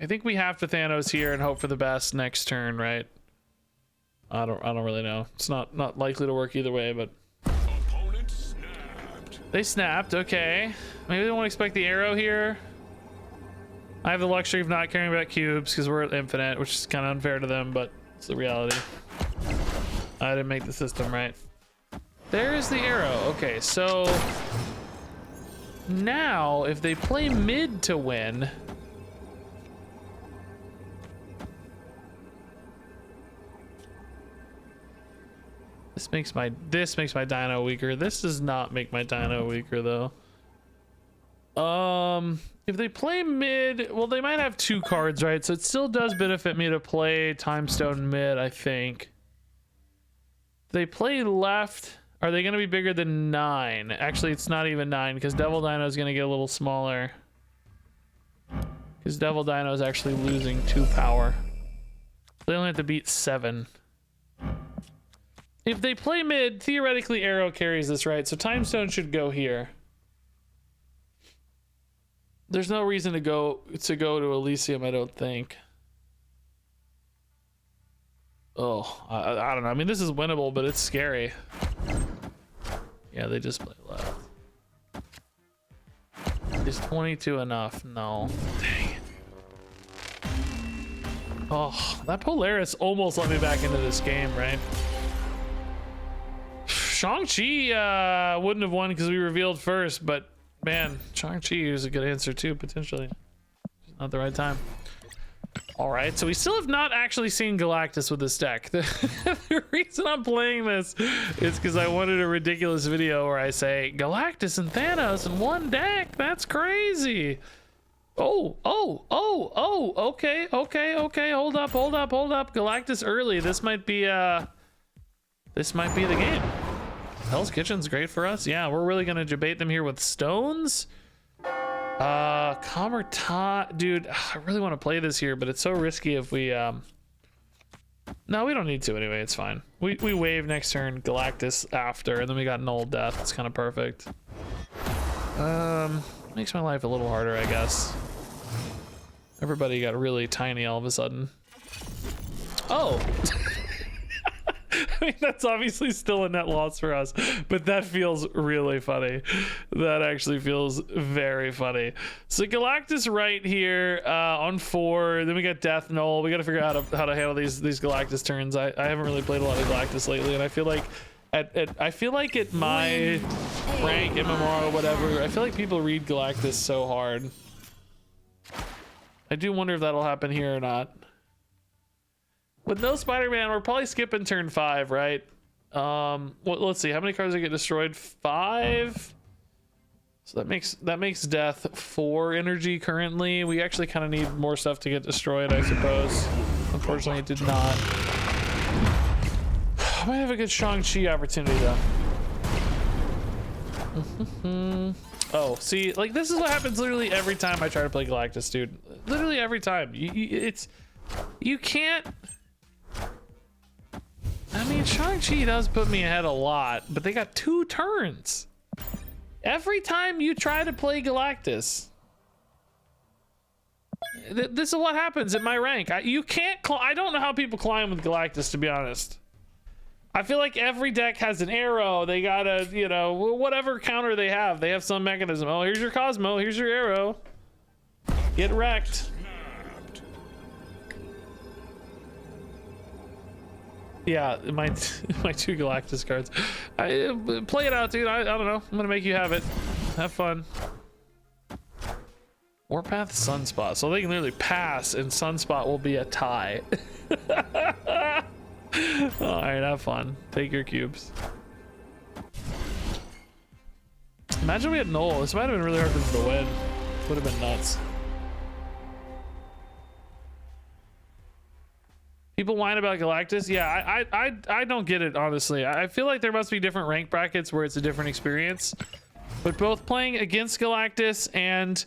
think we have to Thanos here and hope for the best next turn, right? I don't really know. It's not likely to work either way, but Opponent snapped. they snapped. Okay, maybe they won't expect the arrow here. I have the luxury of not caring about cubes because we're at infinite, which is kind of unfair to them, but it's the reality. I didn't make the system right. There's the arrow. Okay, so now if they play mid to win, this makes my dino weaker. This does not make my dino weaker though. If they play mid, well, they might have two cards, right? So it still does benefit me to play Time Stone mid, I think. If they play left, are they going to be bigger than 9? Actually, it's not even 9 because Devil Dino is going to get a little smaller. Because Devil Dino is actually losing 2 power. They only have to beat 7. If they play mid, theoretically Arrow carries this, right? So Time Stone should go here. There's no reason to go to Elysium, I don't think. Oh, I don't know. I mean, this is winnable, but it's scary. Yeah, they just play left. Is 22 enough? No. Dang it. Oh, that Polaris almost let me back into this game, right? Shang-Chi wouldn't have won because we revealed first, but man, Shang-Chi is a good answer too, potentially. Just not the right time. All right, so we still have not actually seen Galactus with this deck. The reason I'm playing this is because I wanted a ridiculous video where I say Galactus and Thanos in one deck. That's crazy. Okay. Hold up. Galactus early. This might be the game. Hell's Kitchen's great for us. Yeah, we're really gonna debate them here with stones. Dude, I really want to play this here, but it's so risky if we no, we don't need to anyway. It's fine. We wave next turn, Galactus after, and then we got Null Death. It's kind of perfect. Makes my life a little harder, I guess. Everybody got really tiny all of a sudden. Oh. I mean, that's obviously still a net loss for us, but that feels really funny. That actually feels very funny. So Galactus right here on 4. Then we got Death Null. We got to figure out how to handle these Galactus turns. I haven't really played a lot of Galactus lately, and I feel like at my rank, MMR, whatever, I feel like people read Galactus so hard. I do wonder if that'll happen here or not. With no Spider-Man, we're probably skipping turn 5, right? Let's see, how many cards get destroyed? 5. So that makes Death 4 energy currently. We actually kind of need more stuff to get destroyed, I suppose. Unfortunately, it did not. I might have a good Shang-Chi opportunity though. Oh, see, like this is what happens literally every time I try to play Galactus, dude. Literally every time. You can't. I mean, Shang-Chi does put me ahead a lot, but they got 2 turns. Every time you try to play Galactus. This is what happens at my rank. You can't I don't know how people climb with Galactus, to be honest. I feel like every deck has an arrow. They got a, you know, whatever counter they have some mechanism. Oh, here's your Cosmo. Here's your arrow. Get wrecked. Yeah, my 2 Galactus cards. Play it out, dude. I don't know. I'm gonna make you have it. Have fun. Warpath, Sunspot. So they can literally pass, and Sunspot will be a tie. All right, have fun. Take your cubes. Imagine we had Null. This might have been really hard for them to win. Would have been nuts. People whine about Galactus. Yeah, I don't get it, honestly. I feel like there must be different rank brackets where it's a different experience. But both playing against Galactus and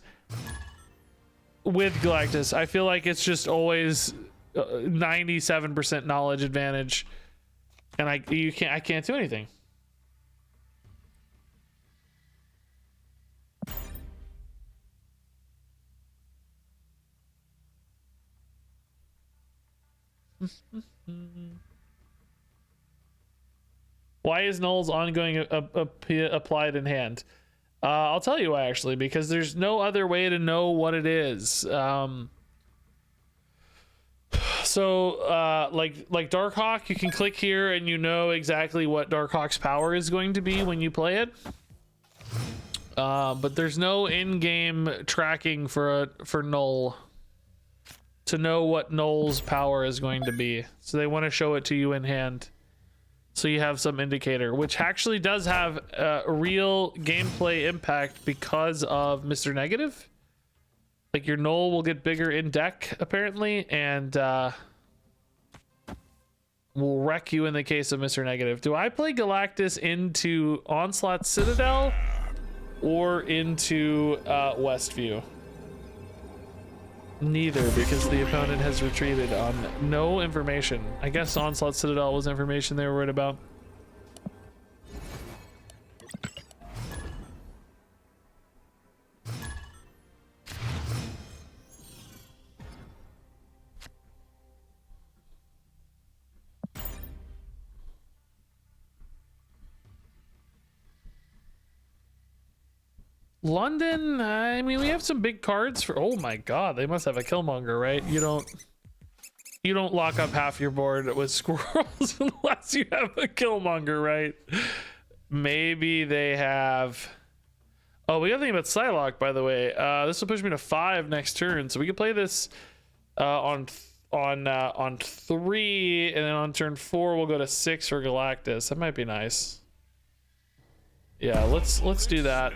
with Galactus, I feel like it's just always 97% knowledge advantage, and I can't do anything. Why is Null's ongoing applied in hand? I'll tell you why, actually, because there's no other way to know what it is. So like Darkhawk, you can click here and you know exactly what Darkhawk's power is going to be when you play it. But there's no in-game tracking for Null to know what Null's power is going to be. So they want to show it to you in hand, so you have some indicator, which actually does have a real gameplay impact because of Mr. Negative. Like your Null will get bigger in deck apparently, and will wreck you in the case of Mr. Negative. Do I play Galactus into Onslaught Citadel or into Westview? Neither, because the opponent has retreated on no information. I guess Onslaught Citadel was information they were worried about. London, I mean, we have some big cards for, oh my god, they must have a Killmonger, right? You don't lock up half your board with squirrels unless you have a Killmonger, right? Maybe they have, oh, we got to think about Psylocke, by the way. This will push me to 5 next turn, so we can play this on 3, and then on turn 4 we'll go to 6 for Galactus. That might be nice. Yeah, let's do that.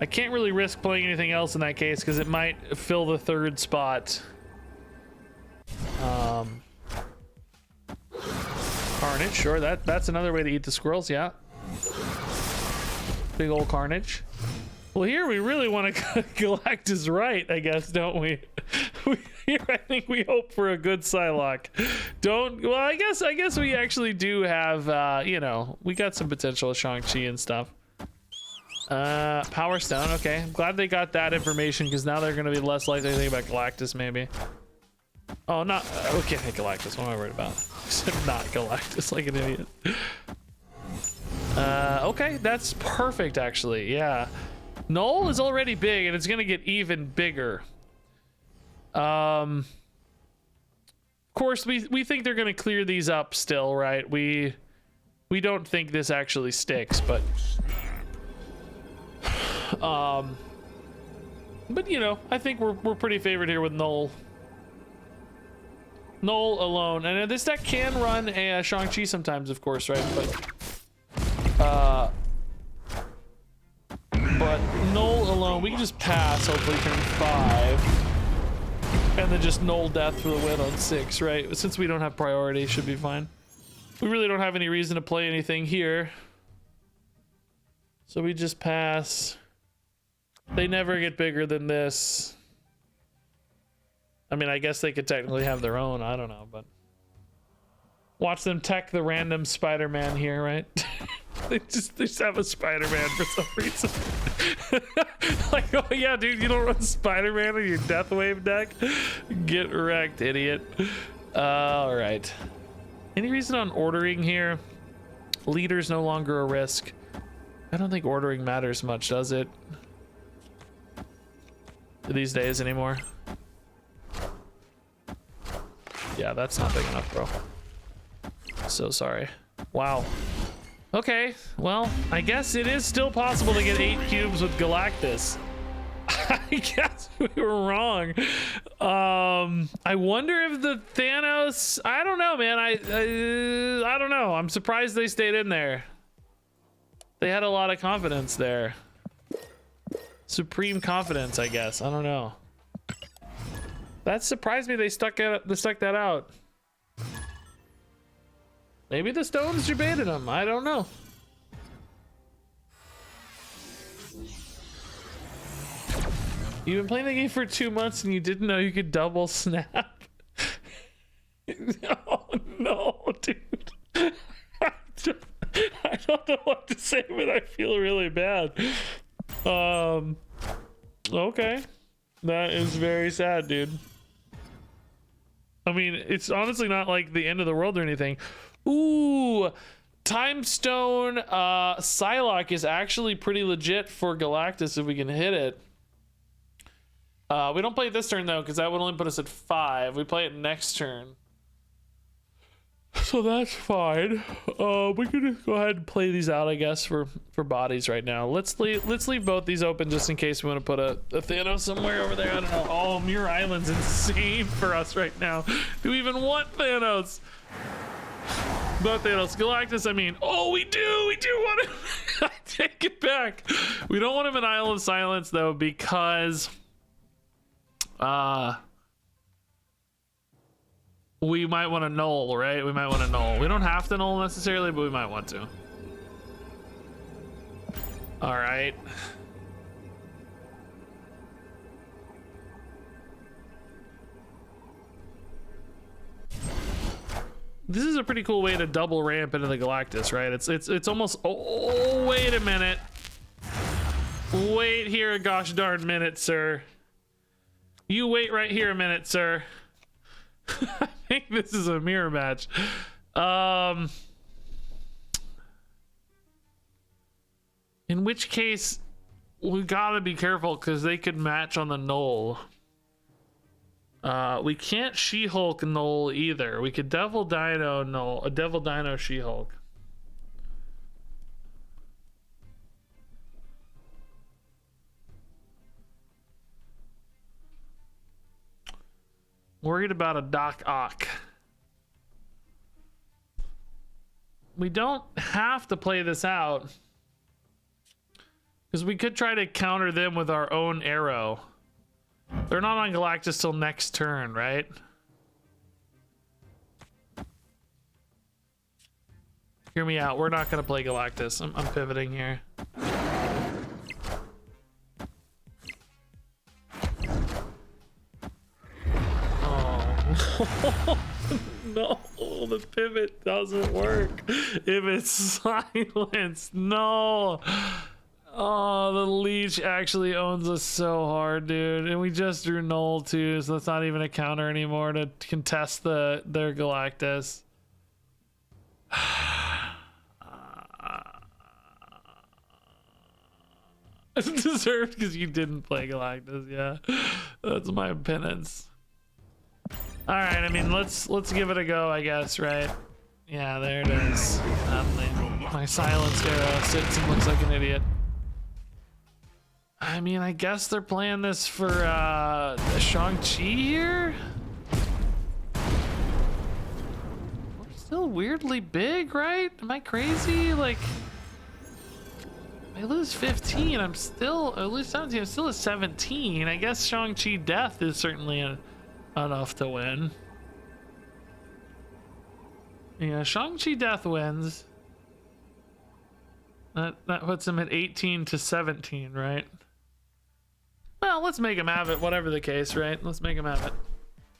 I can't really risk playing anything else in that case because it might fill the 3rd spot. Carnage, sure, that's another way to eat the squirrels, yeah. Big old Carnage. Well, here we really want to Galactus right, I guess, don't we? Here I think we hope for a good Psylocke. Well, I guess we actually do have, you know, we got some potential with Shang-Chi and stuff. Power Stone, okay. I'm glad they got that information because now they're going to be less likely to think about Galactus, maybe. Oh, not, we can't hit Galactus. What am I worried about? Not Galactus, like an idiot. Okay, that's perfect, actually, yeah. Null is already big and it's gonna get even bigger. Of course we think they're gonna clear these up still, right? We don't think this actually sticks, but you know, I think we're pretty favored here with Null alone. And this deck can run a Shang-Chi sometimes, of course, right? But Null alone, we can just pass, hopefully turn 5. And then just Null death for the win on 6, right? Since we don't have priority, should be fine. We really don't have any reason to play anything here. So we just pass. They never get bigger than this. I mean, I guess they could technically have their own, I don't know, but... Watch them tech the random Spider-Man here, right? they just have a Spider-Man for some reason. Like, oh yeah, dude, you don't run Spider-Man in your Death Wave deck? Get wrecked, idiot. All right. Any reason on ordering here? Leader's no longer a risk. I don't think ordering matters much, does it? These days anymore. Yeah, that's not big enough, bro. So sorry. Wow. Okay, well, I guess it is still possible to get 8 cubes with Galactus. I guess we were wrong. I wonder if the Thanos, I don't know, man. I don't know. I'm surprised they stayed in there. They had a lot of confidence there. Supreme confidence, I guess. I don't know. That surprised me they stuck that out. Maybe the stones debated them. I don't know. You've been playing the game for 2 months and you didn't know you could double snap? Oh no, dude. I don't know what to say, but I feel really bad. Okay. That is very sad, dude. I mean, it's honestly not like the end of the world or anything. Ooh, Time Stone Psylocke is actually pretty legit for Galactus if we can hit it. We don't play it this turn though, because that would only put us at 5. We play it next turn. So that's fine. We can just go ahead and play these out, I guess, for bodies right now. Let's leave both these open just in case we want to put a Thanos somewhere over there. I don't know. Oh, Muir Island's insane for us right now. Do we even want Thanos? Not Thanos. Galactus, I mean. Oh, we do want him. I take it back. We don't want him in Isle of Silence though, because we might want to null, right? We might want to null. We don't have to null necessarily, but we might want to. All right. This is a pretty cool way to double ramp into the Galactus, right? It's almost, oh, wait a minute. Wait here a gosh darn minute, sir. You wait right here a minute, sir. I think this is a mirror match. In which case, we gotta be careful because they could match on the null. We can't She-Hulk null either. We could Devil Dino null, a Devil Dino She-Hulk. Worried about a Doc Ock. We don't have to play this out because we could try to counter them with our own arrow. They're not on Galactus till next turn, right? Hear me out. We're not going to play Galactus. I'm pivoting here. Oh. No, the pivot doesn't work if it's silenced. No. Oh, the leech actually owns us so hard, dude. And we just drew null too, so that's not even a counter anymore to contest their Galactus. It's deserved because you didn't play Galactus, yeah. That's my penance. Alright, I mean let's give it a go, I guess, right? Yeah, there it is. My silenced arrow sits and looks like an idiot. I mean, I guess they're playing this for Shang-Chi here? We're still weirdly big, right? Am I crazy? Like, I lose 15, I'm still, I lose 17, I'm still at 17. I guess Shang-Chi death is certainly enough to win. Yeah, Shang-Chi death wins. That puts him at 18 to 17, right? Well, let's make him have it, whatever the case, right? Let's make him have it.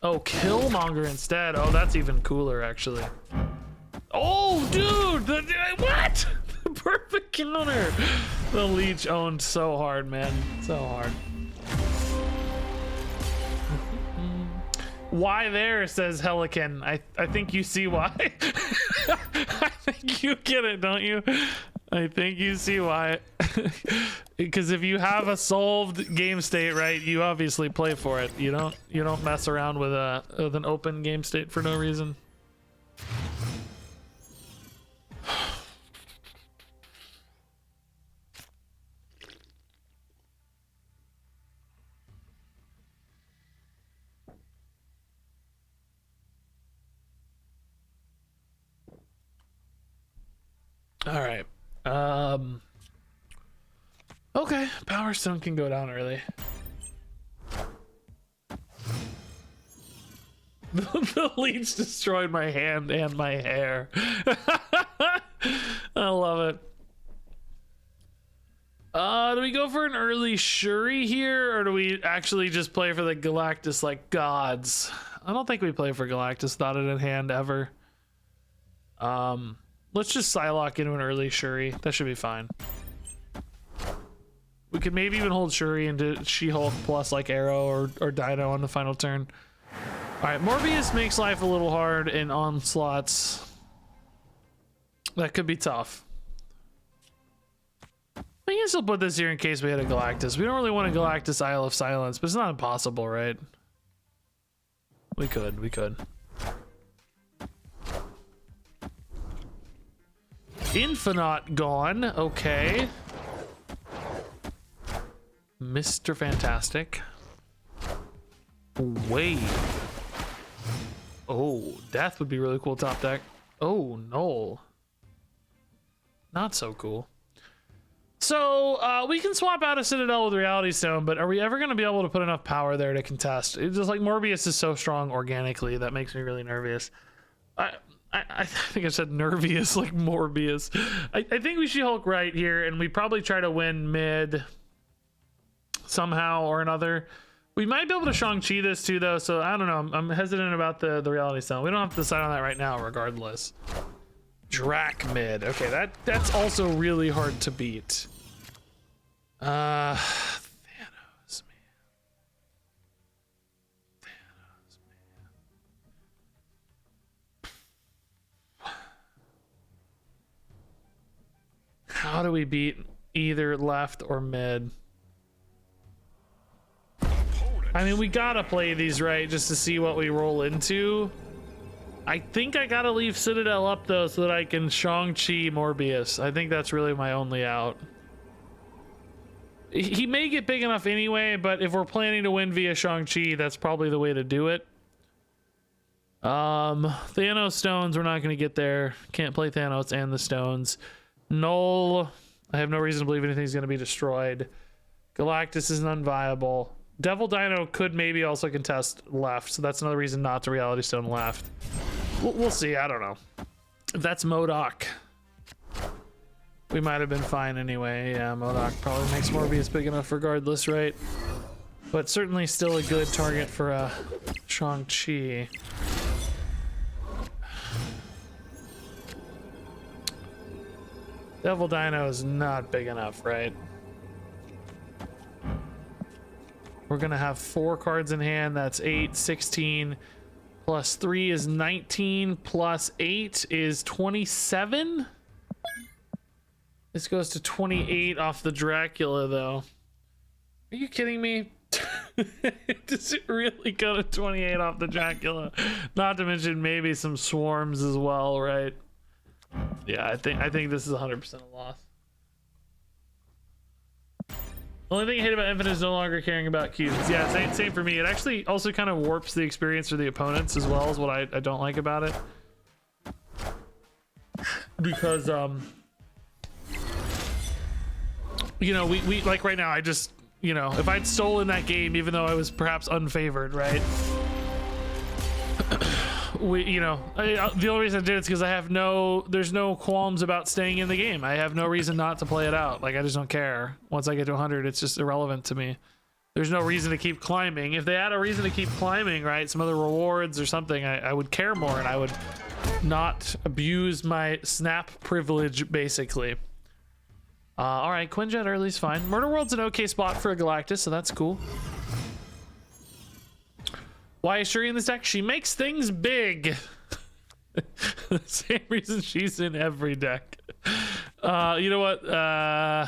Oh, Killmonger instead. Oh, that's even cooler, actually. Oh, dude! What? The perfect counter! The leech owned so hard, man. So hard. Why there, says Helican. I think you see why. I think you get it, don't you? I think you see why. Because if you have a solved game state, right, you obviously play for it. You don't mess around with an open game state for no reason. All right. Okay, Power Stone can go down early. The leech destroyed my hand and my hair. I love it. Do we go for an early Shuri here, or do we actually just play for the Galactus like gods? I don't think we play for Galactus without it in hand ever. Let's just Psylocke into an early Shuri. That should be fine. We could maybe even hold Shuri into She-Hulk plus like Arrow or Dino on the final turn. Alright, Morbius makes life a little hard in onslaughts. That could be tough. We can still put this here in case we had a Galactus. We don't really want a Galactus Isle of Silence, but it's not impossible, right? We could. Infinite gone. Okay. Mr. Fantastic. Wave. Oh, Death would be really cool top deck. Oh, no. Not so cool. So, we can swap out a Citadel with Reality Stone, but are we ever going to be able to put enough power there to contest? It's just like Morbius is so strong organically, that makes me really nervous. I think I said nervous, like Morbius. I think we should Hulk right here, and we probably try to win mid somehow or another. We might be able to Shang-Chi this too, though, so I don't know. I'm hesitant about the Reality Stone. We don't have to decide on that right now, regardless. Drac mid. Okay, that's also really hard to beat. Thanos, man. How do we beat either left or mid. Opponent I mean, we gotta play these right just to see what we roll into. I think I gotta leave Citadel up though so that I can Shang-Chi Morbius. I think that's really my only out. He may get big enough anyway, but if we're planning to win via Shang-Chi, that's probably the way to do it. Thanos stones, we're not gonna get there. Can't play Thanos and the stones. Null, I have no reason to believe anything's gonna be destroyed. Galactus is unviable. Devil Dino could maybe also contest left, so that's another reason not to Reality Stone left. We'll see, I don't know. If that's MODOK, we might have been fine anyway. Yeah, MODOK probably makes Morbius big enough regardless, right? But certainly still a good target for Shang-Chi. Devil Dino is not big enough, right? We're gonna have 4 cards in hand. That's 8, 16. Plus 3 is 19. Plus 8 is 27. This goes to 28 off the Dracula, though. Are you kidding me? Does it really go to 28 off the Dracula? Not to mention maybe some swarms as well, right? Yeah, I think this is 100% a loss. The only thing I hate about Infinite is no longer caring about cubes. Yeah, same for me. It actually also kind of warps the experience for the opponents as well, as what I don't like about it. Because you know, we like right now, I just, you know, if I'd stolen that game, even though I was perhaps unfavored, right? You know, the only reason I did it is because there's no qualms about staying in the game. I have no reason not to play it out. Like, I just don't care. Once I get to 100, it's just irrelevant to me. There's no reason to keep climbing. If they had a reason to keep climbing, right, some other rewards or something, I would care more, and I would not abuse my snap privilege, basically. All right, Quinjet early's fine. Murder World's an okay spot for a Galactus, so that's cool. Why is Shuri in this deck? She makes things big. The same reason she's in every deck. You know what? All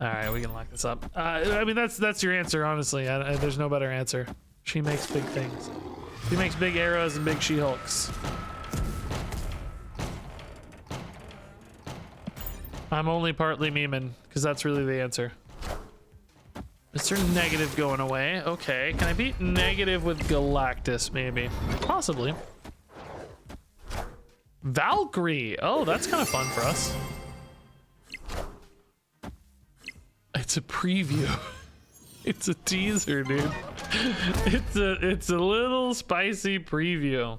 right, we can lock this up. I mean, that's your answer, honestly. There's no better answer. She makes big things. She makes big arrows and big She-Hulks. I'm only partly memeing, because that's really the answer. Mr. Negative going away. Okay, can I beat Negative with Galactus, maybe? Possibly. Valkyrie! Oh, that's kind of fun for us. It's a preview. It's a teaser, dude. It's a little spicy preview.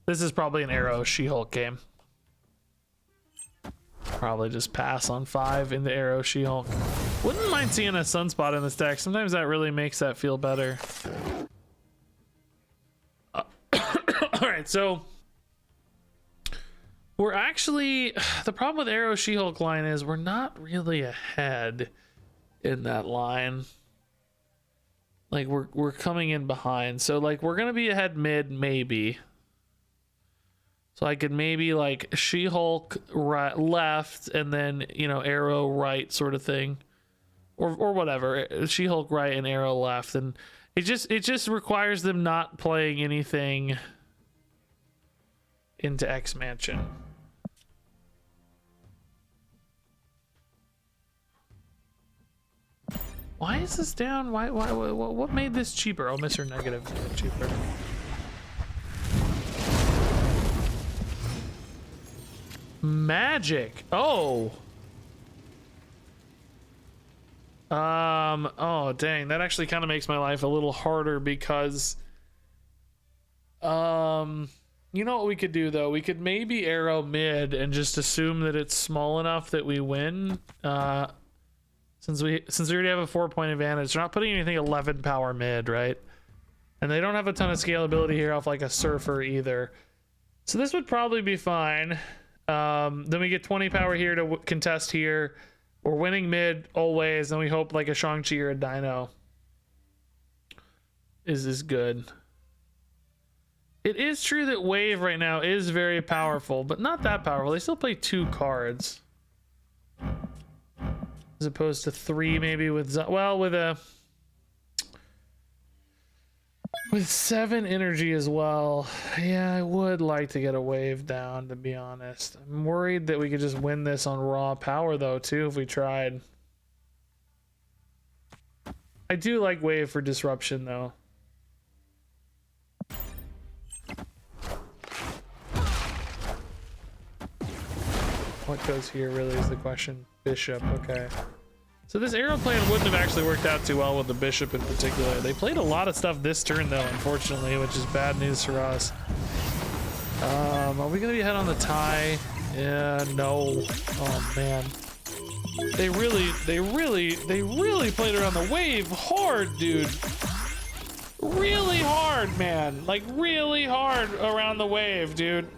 This is probably an Arrow She-Hulk game. Probably just pass on 5 into Arrow She-Hulk. Wouldn't mind seeing a Sunspot in this deck. Sometimes that really makes that feel better. All right, so we're actually, the problem with Arrow She-Hulk line is we're not really ahead in that line. Like we're coming in behind. So like we're gonna be ahead mid, maybe. So I could maybe like She-Hulk right, left, and then, you know, Arrow right sort of thing, or whatever. She-Hulk right and Arrow left, and it just requires them not playing anything into X Mansion. Why is this down? Why what made this cheaper? Oh, Mr. Negative made it cheaper. Magic. Oh. Oh dang, that actually kind of makes my life a little harder because you know what we could do though? We could maybe Arrow mid and just assume that it's small enough that we win. Since we already have a 4-point advantage, they're not putting anything 11 power mid, right? And they don't have a ton of scalability here off like a Surfer either. So this would probably be fine. Then we get 20 power here to contest here. We're winning mid always, then we hope like a Shang-Chi or a Dino is good. It is true that Wave right now is very powerful, but not that powerful. They still play 2 cards. As opposed to 3 maybe with... Well, with 7 energy as well. Yeah, I would like to get a Wave down, to be honest. I'm worried that we could just win this on raw power, though, too, if we tried. I do like Wave for disruption, though. What goes here really is the question. Bishop, okay. So this arrow plan wouldn't have actually worked out too well with the bishop in particular. They played a lot of stuff this turn though, unfortunately, which is bad news for us. Are we gonna be ahead on the tie? Yeah, no. Oh man. They really played around the Wave hard, dude. Really hard, man. Like really hard around the Wave, dude.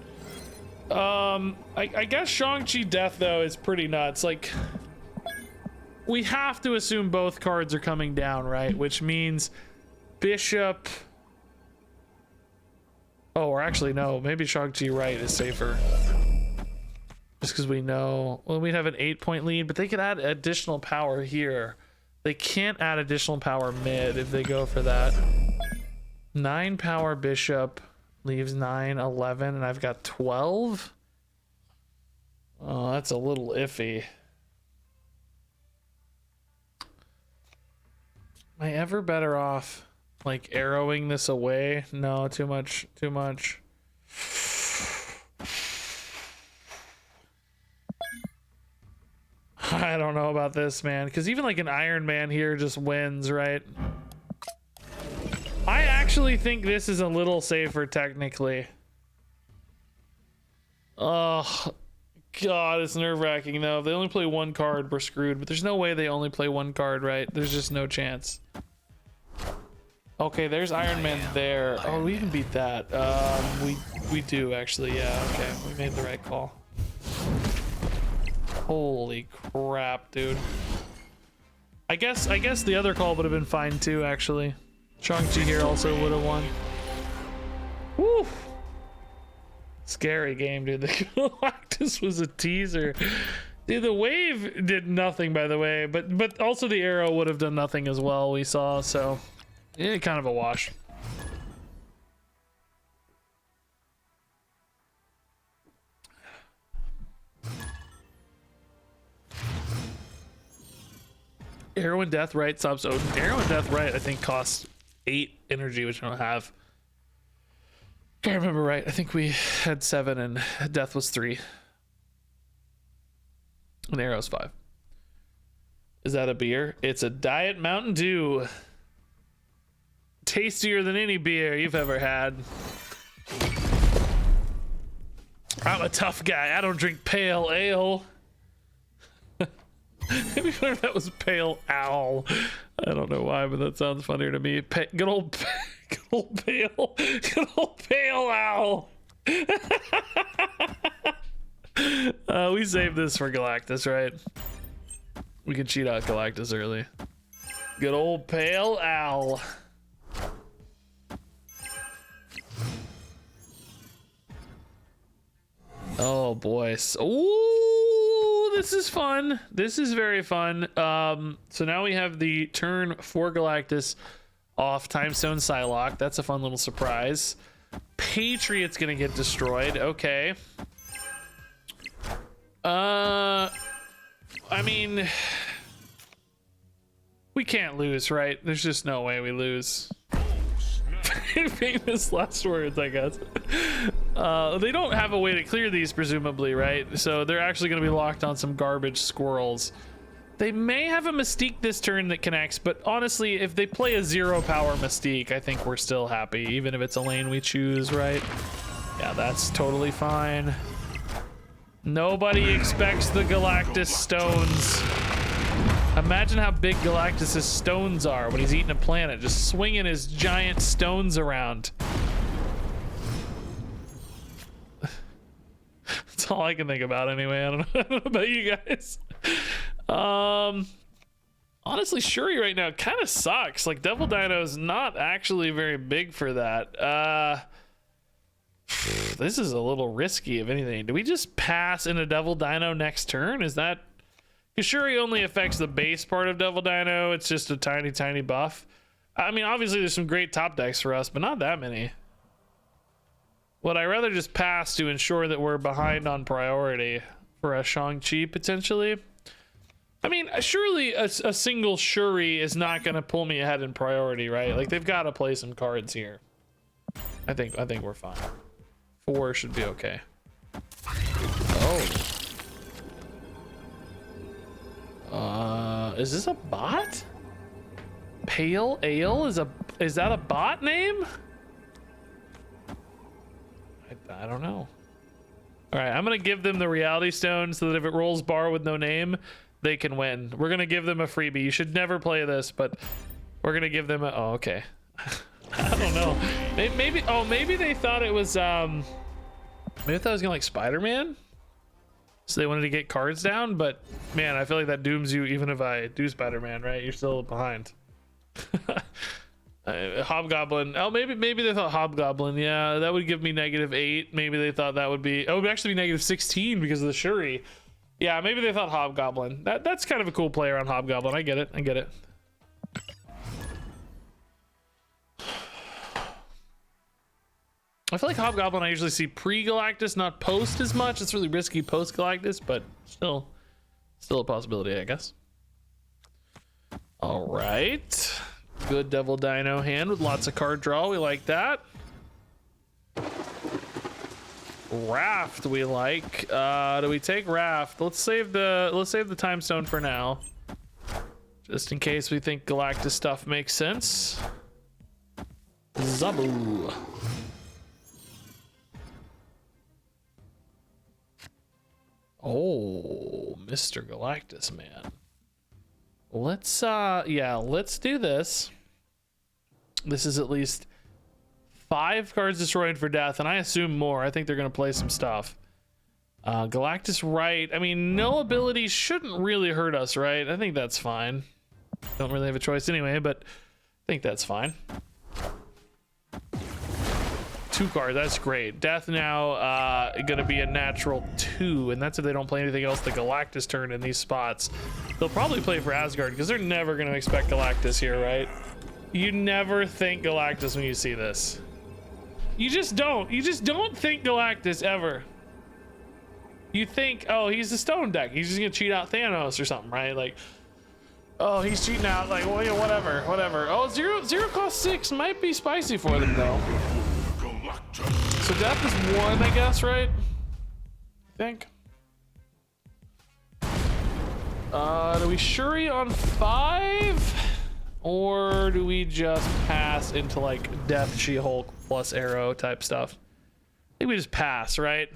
I guess Shang-Chi death though is pretty nuts. Like, we have to assume both cards are coming down, right? Which means Bishop. Oh, or actually no, maybe Shang-Chi right is safer. Just because we know, well, we'd have an 8-point lead, but they could add additional power here. They can't add additional power mid if they go for that. 9 power Bishop leaves 9, 11, and I've got 12. Oh, that's a little iffy. Am I ever better off like arrowing this away? No, too much. I don't know about this, man, because even like an Iron Man here just wins, right? I actually think this is a little safer technically. Oh god, it's nerve-wracking though. If they only play 1 card, we're screwed, but there's no way they only play 1 card, right? There's just no chance. Okay, there's Iron Man there. Oh, we can beat that. We do actually. Yeah, okay, we made the right call. Holy crap, dude. I guess the other call would have been fine too, actually. Shang-Chi here also would have won. Woo! Scary game, dude. The Galactus was a teaser. Dude, the Wave did nothing, by the way, but also the arrow would have done nothing as well, we saw, so yeah, kind of a wash. Arrow and Death Right stops Odin. Arrow and Death Right, I think, costs 8 energy, which I don't have. If I remember right, I think we had 7 and Death was 3. And Arrow's 5. Is that a beer? It's a Diet Mountain Dew. Tastier than any beer you've ever had. I'm a tough guy. I don't drink pale ale. Maybe that was Pale Owl. I don't know why, but that sounds funnier to me. Good old Pale Owl. We saved this for Galactus, right? We can cheat out Galactus early. Good old Pale Owl. Oh boy. Ooh, this is fun. This is very fun. So now we have the turn for Galactus off Timestone Psylocke. That's a fun little surprise. Patriot's gonna get destroyed. Okay. I mean, we can't lose, right? There's just no way we lose. Famous last words, I guess. They don't have a way to clear these, presumably, right? So they're actually going to be locked on some garbage squirrels. They may have a Mystique this turn that connects, but honestly, if they play a 0 power Mystique, I think we're still happy, even if it's a lane we choose, right? Yeah, that's totally fine. Nobody expects the Galactus stones. Imagine how big Galactus's stones are when he's eating a planet, just swinging his giant stones around. That's all I can think about anyway. I don't know about you guys. Honestly, Shuri right now kind of sucks. Like, Devil Dino's not actually very big for that. This is a little risky, if anything. Do we just pass in a Devil Dino next turn? Is that... Because Shuri only affects the base part of Devil Dino. It's just a tiny buff. I mean, obviously there's some great top decks for us, but not that many. Would I rather just pass to ensure that we're behind on priority for a Shang-Chi potentially? I mean, surely a single Shuri is not going to pull me ahead in priority, right? Like, they've got to play some cards here. I think we're fine. 4 should be okay. Oh. Is this a bot? Pale Ale is that a bot name? I don't know. All right, I'm gonna give them the reality stone so that if it rolls bar with no name, they can win. We're gonna give them a freebie. You should never play this, but we're gonna give them a... Oh, okay. I don't know. Maybe they thought it was maybe they thought it was gonna like Spider-Man, so they wanted to get cards down. But man, I feel like that dooms you even if I do Spider-Man, right? You're still behind. Hobgoblin. Oh, maybe they thought Hobgoblin. Yeah, that would give me -8. Maybe they thought that would be... Oh, it would actually be -16 because of the Shuri. Yeah, maybe they thought Hobgoblin. That's kind of a cool play around Hobgoblin. I get it. I feel like Hobgoblin I usually see pre-Galactus, not post as much. It's really risky post-Galactus, but still a possibility, I guess. All right. Good Devil Dino hand with lots of card draw. We like that. Raft we like. Do we take Raft? Let's save the time stone for now. Just in case we think Galactus stuff makes sense. Zabu. Oh, Mr. Galactus, man. Let's let's do this. This is at least 5 cards destroyed for death, and I assume more. I think they're gonna play some stuff. Galactus right. I mean, no ability shouldn't really hurt us, right? I think that's fine. Don't really have a choice anyway, but I think that's fine. 2 cards, that's great. Death now gonna be a natural 2, and that's if they don't play anything else the Galactus turn in these spots. They'll probably play for Asgard because they're never gonna expect Galactus here, right? You never think Galactus when you see this. You just don't think Galactus ever. You think, oh, he's a stone deck. He's just gonna cheat out Thanos or something, right? Like, oh, he's cheating out, like, well, yeah, whatever. Oh, zero cost 6 might be spicy for them though. So death is 1, I guess, right? I think. Do we Shuri on 5? Or do we just pass into like Death She-Hulk plus Arrow type stuff? I think we just pass, right?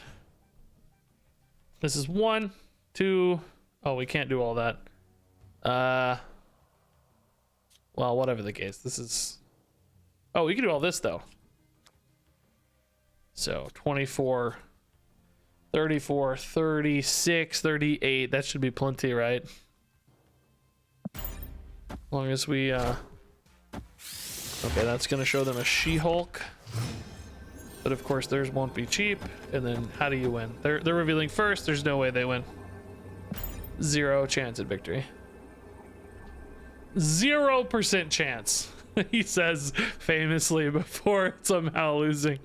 This is 1, 2. Oh, we can't do all that. Well, whatever the case. This is... Oh, we can do all this though. So 24, 34, 36, 38. That should be plenty, right? As long as we okay, that's gonna show them a She-Hulk, but of course theirs won't be cheap. And then how do you win? They're revealing first. There's no way they win. 0 chance at victory. 0% chance. He says famously before somehow losing.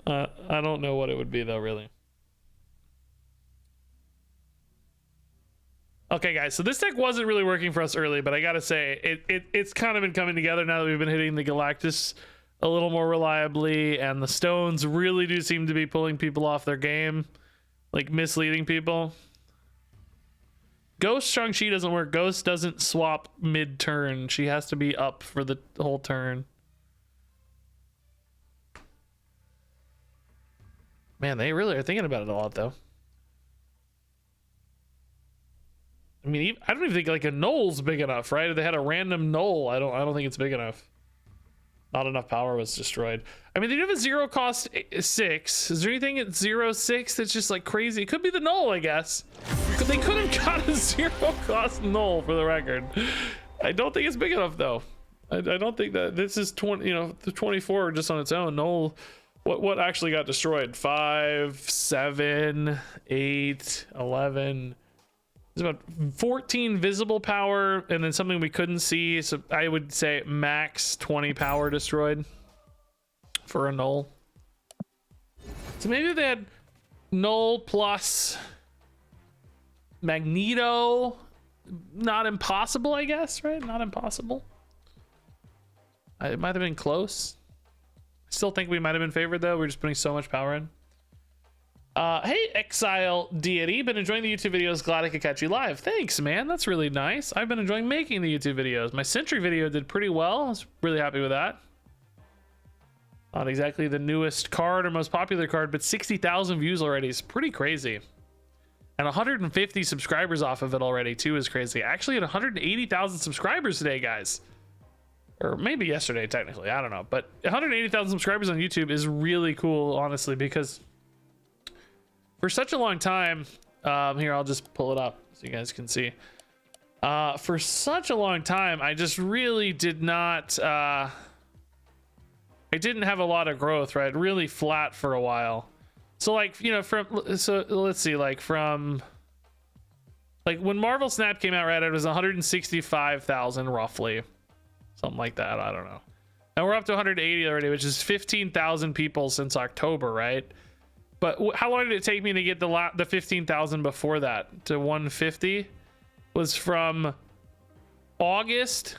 I don't know what it would be though, really. Okay, guys, so this deck wasn't really working for us early, but I gotta say, it's kind of been coming together now that we've been hitting the Galactus a little more reliably, and the stones really do seem to be pulling people off their game, like misleading people. Ghost Shang-Chi doesn't work. Ghost doesn't swap mid-turn. She has to be up for the whole turn. Man, they really are thinking about it a lot, though. I mean, I don't even think like a null's big enough, right? If they had a random null, I don't think it's big enough. Not enough power was destroyed. I mean, they do have a 0 cost 6. Is there anything at 0/6 that's just like crazy? It could be the null, I guess. But they could have got a 0 cost null for the record. I don't think it's big enough though. I don't think that this is 20. You know, the 24 just on its own. Null What actually got destroyed? 5, 7, 8, 11. There's about 14 visible power, and then something we couldn't see. So I would say max 20 power destroyed for a null. So maybe if they had null plus Magneto, not impossible, I guess, right? Not impossible. It might have been close. I still think we might have been favored though. We're just putting so much power in. Hey, Exile Deity, been enjoying the YouTube videos. Glad I could catch you live. Thanks, man. That's really nice. I've been enjoying making the YouTube videos. My Sentry video did pretty well. I was really happy with that. Not exactly the newest card or most popular card, but 60,000 views already is pretty crazy. And 150 subscribers off of it already too is crazy. Actually at 180,000 subscribers today, guys. Or maybe yesterday, technically. I don't know. But 180,000 subscribers on YouTube is really cool, honestly, because for such a long time, here, I'll just pull it up so you guys can see. For such a long time, I just really did not, I didn't have a lot of growth, right? Really flat for a while. So like, you know, so let's see, like from, like when Marvel Snap came out, right, it was 165,000 roughly. Something like that, I don't know. And we're up to 180 already, which is 15,000 people since October, right? But how long did it take me to get the 15,000 before that to 150? Was from August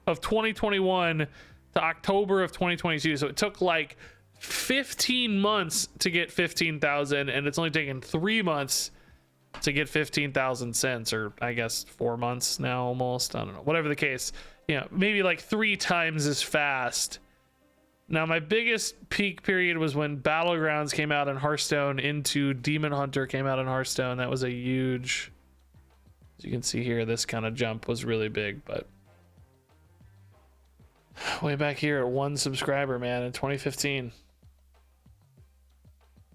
of 2021 to October of 2022. So it took like 15 months to get 15,000, and it's only taken 3 months to get 15,000 since, or I guess 4 months now almost. I don't know. Whatever the case, you know, maybe like 3 times as fast. Now, my biggest peak period was when Battlegrounds came out in Hearthstone into Demon Hunter came out in Hearthstone. That was a huge, as you can see here, this kind of jump was really big, but way back here at 1 subscriber, man, in 2015.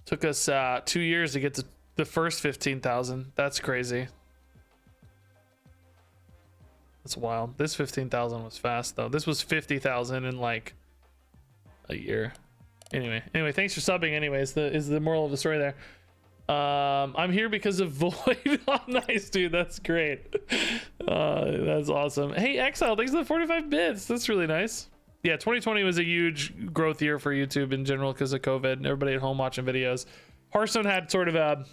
Took us 2 years to get to the first 15,000. That's crazy. That's wild. This 15,000 was fast though. This was 50,000 in like a year. Anyway, thanks for subbing. Anyways, is the moral of the story there. I'm here because of Void. Oh, nice, dude. That's great. That's awesome. Hey, Exile, thanks for the 45 bits. That's really nice. Yeah, 2020 was a huge growth year for YouTube in general because of COVID and everybody at home watching videos. Hearthstone had sort of a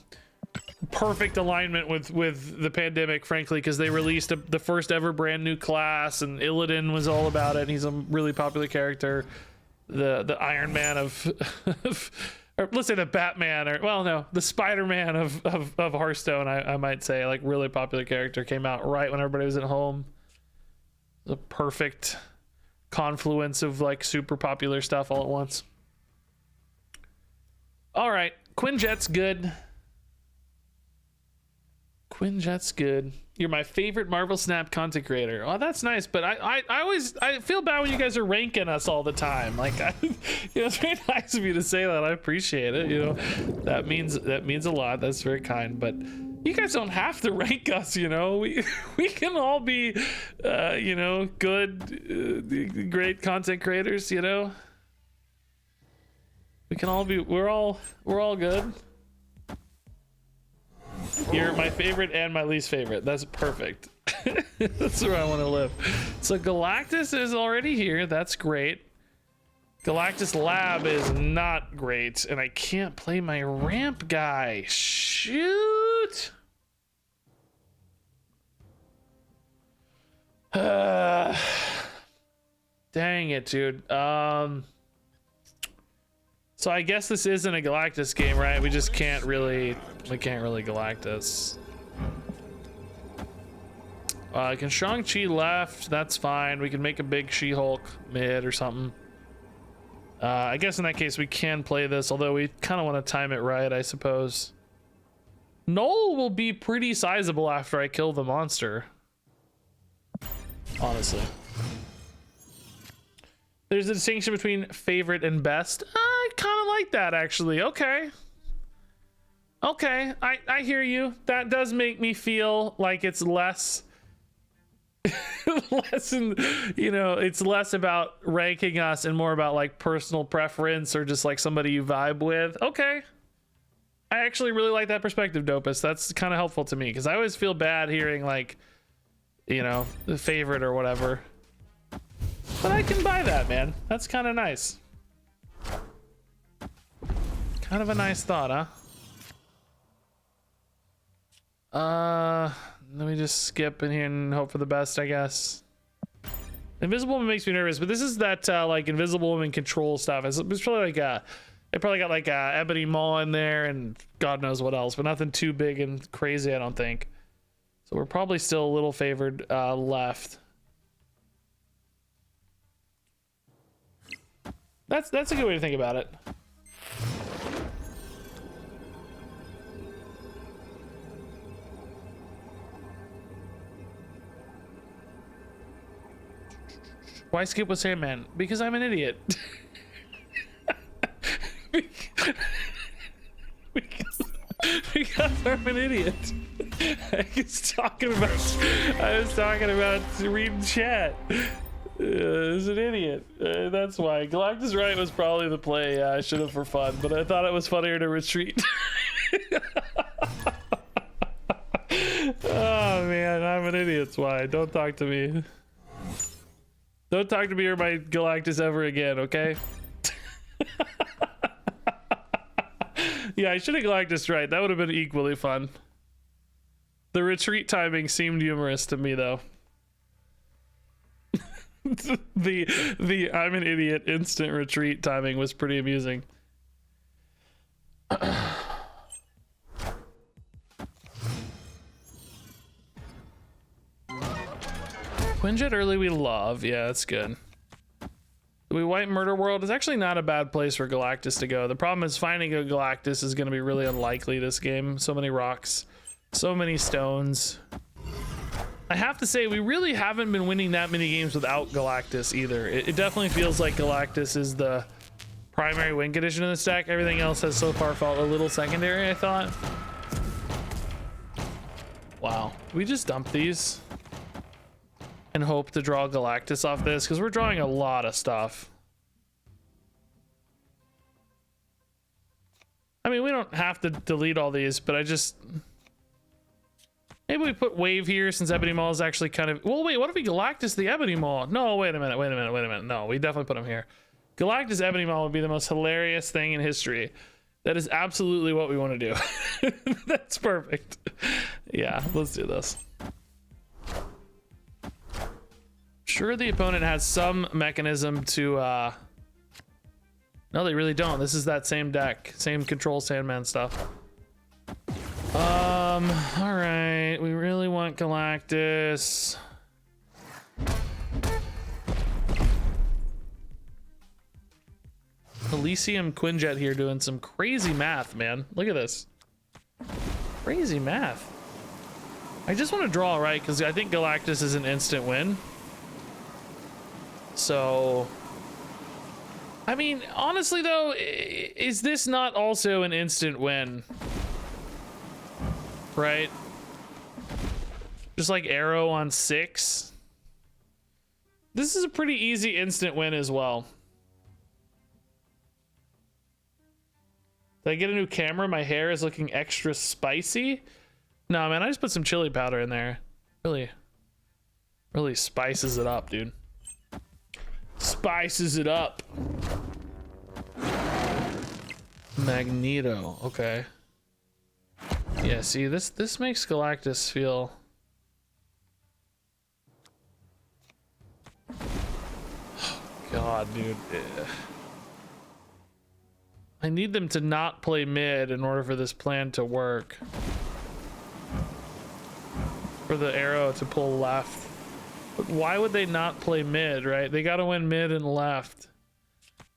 perfect alignment with the pandemic, frankly, because they released the first ever brand new class, and Illidan was all about it. And he's a really popular character. The Iron Man of or let's say the Batman, or well, no, the Spider-Man of Hearthstone, I might say, like really popular character, came out right when everybody was at home. The perfect confluence of like super popular stuff all at once. All right, Quinjet's good. Quinjet's good. You're my favorite Marvel Snap content creator. Oh, that's nice, but I feel bad when you guys are ranking us all the time. Like, you know, it's very nice of you to say that. I appreciate it. You know, that means a lot. That's very kind. But you guys don't have to rank us. You know, we can all be, you know, good, great content creators. You know, we can all be. We're all good. You're my favorite and my least favorite. That's perfect. That's where I want to live. So Galactus is already here. That's great. Galactus Lab is not great, and I can't play my ramp guy. Shoot. Dang it, dude. So I guess this isn't a Galactus game, right? We just can't really, Galactus. Can Shang-Chi left? That's fine. We can make a big She-Hulk mid or something. I guess in that case we can play this, although we kind of want to time it right, I suppose. Null will be pretty sizable after I kill the monster. Honestly. There's a distinction between favorite and best. I kind of like that, actually. Okay. Okay, I hear you. That does make me feel like it's less lesson, you know, it's less about ranking us and more about like personal preference or just like somebody you vibe with. Okay. I actually really like that perspective, Dopus. That's kind of helpful to me because I always feel bad hearing like, you know, the favorite or whatever. But I can buy that, man. That's kind of nice. Kind of a nice thought, huh? Let me just skip in here and hope for the best, I guess. Invisible Woman makes me nervous, but this is that like Invisible Woman control stuff. It's probably like they probably got like Ebony Maw in there and God knows what else, but nothing too big and crazy, I don't think. So we're probably still a little favored left. That's a good way to think about it. Why skip with Sandman? Because I'm an idiot. because I'm an idiot. I was talking about reading chat. I was an idiot. That's why. Galactus Right was probably the play I should have for fun, but I thought it was funnier to retreat. Oh man, I'm an idiot. That's why. Don't talk to me. Don't talk to me or my Galactus ever again, okay? Yeah, I should have Galactus Right. That would have been equally fun. The retreat timing seemed humorous to me, though. the I'm an idiot instant retreat timing was pretty amusing. Quinjet early we love. Yeah, that's good. We wipe Murder World. It's actually not a bad place for Galactus to go. The problem is finding a Galactus is going to be really unlikely this game. So many rocks, so many stones. I have to say, we really haven't been winning that many games without Galactus either. It definitely feels like Galactus is the primary win condition in the stack. Everything else has so far felt a little secondary, I thought. Wow. We just dump these and hope to draw Galactus off this because we're drawing a lot of stuff. I mean, we don't have to delete all these, but I just... Maybe we put Wave here since Ebony Maw is actually kind of... Well, wait, what if we Galactus the Ebony Maw? No, wait a minute. No, we definitely put him here. Galactus Ebony Maw would be the most hilarious thing in history. That is absolutely what we want to do. That's perfect. Yeah, let's do this. Sure, the opponent has some mechanism to... No, they really don't. This is that same deck. Same control Sandman stuff. All right. We really want Galactus. Elysium Quinjet here doing some crazy math, man. Look at this. Crazy math. I just want to draw, right? Because I think Galactus is an instant win. So... I mean, honestly, though, is this not also an instant win? Right? Just like Arrow on 6. This is a pretty easy instant win as well. Did I get a new camera? My hair is looking extra spicy. No, man, I just put some chili powder in there. Really spices it up, dude. Spices it up. Magneto, okay. Yeah, see, this makes Galactus feel... God, dude. I need them to not play mid in order for this plan to work. For the arrow to pull left. But why would they not play mid, right? They gotta win mid and left.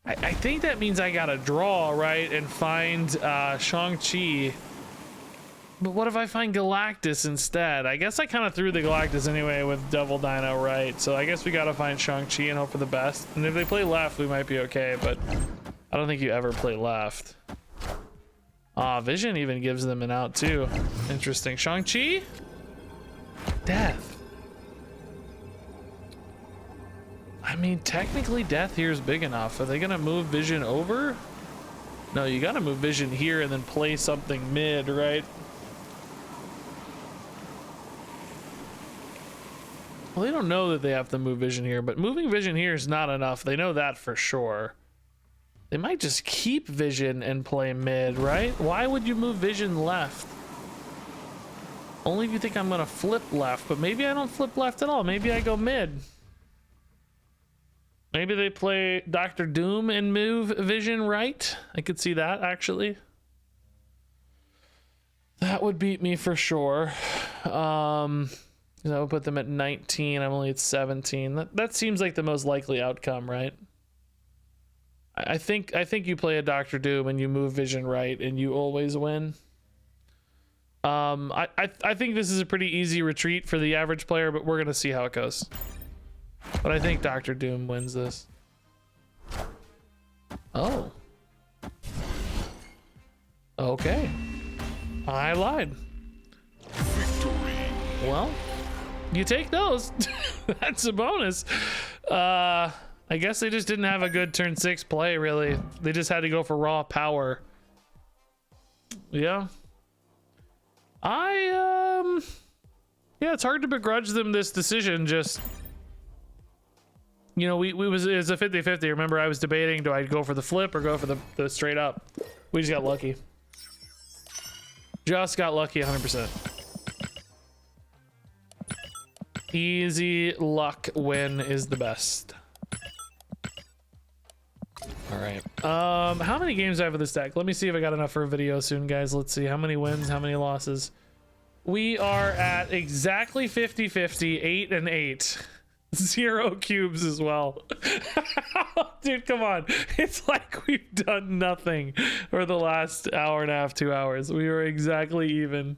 I think that means I gotta draw, right? And find Shang-Chi. But what if I find Galactus instead? I guess I kind of threw the Galactus anyway with Devil Dino, right? So I guess we gotta find Shang-Chi and hope for the best. And if they play left, we might be okay, but I don't think you ever play left. Vision even gives them an out too. Interesting. Shang-Chi? Death. I mean, technically death here is big enough. Are they gonna move vision over? No, you gotta move vision here and then play something mid, right? Well, they don't know that they have to move vision here, but moving vision here is not enough. They know that for sure. They might just keep vision and play mid, right? Why would you move vision left? Only if you think I'm gonna flip left, but maybe I don't flip left at all. Maybe I go mid. Maybe they play Dr. Doom and move vision right. I could see that, actually. That would beat me for sure. That would put them at 19. I'm only at 17. That seems like the most likely outcome, right? I think you play a Dr. Doom and you move vision right and you always win. I think this is a pretty easy retreat for the average player, but we're gonna see how it goes. But I think Dr. Doom wins this. Oh. Okay. I lied. Victory. Well, you take those. That's a bonus. I guess they just didn't have a good turn 6 play, really. They just had to go for raw power. Yeah. Yeah, it's hard to begrudge them this decision. Just, you know, it was a 50-50. Remember, I was debating, do I go for the flip or go for the straight up? We just got lucky. Just got lucky 100%. Easy luck win is the best. All right. How many games do I have with this deck? Let me see if I got enough for a video soon, guys. Let's see how many wins, how many losses. We are at exactly 50-50, 8 and 8. 0 cubes as well. Dude, come on. It's like we've done nothing for the last hour and a half, 2 hours. We were exactly even.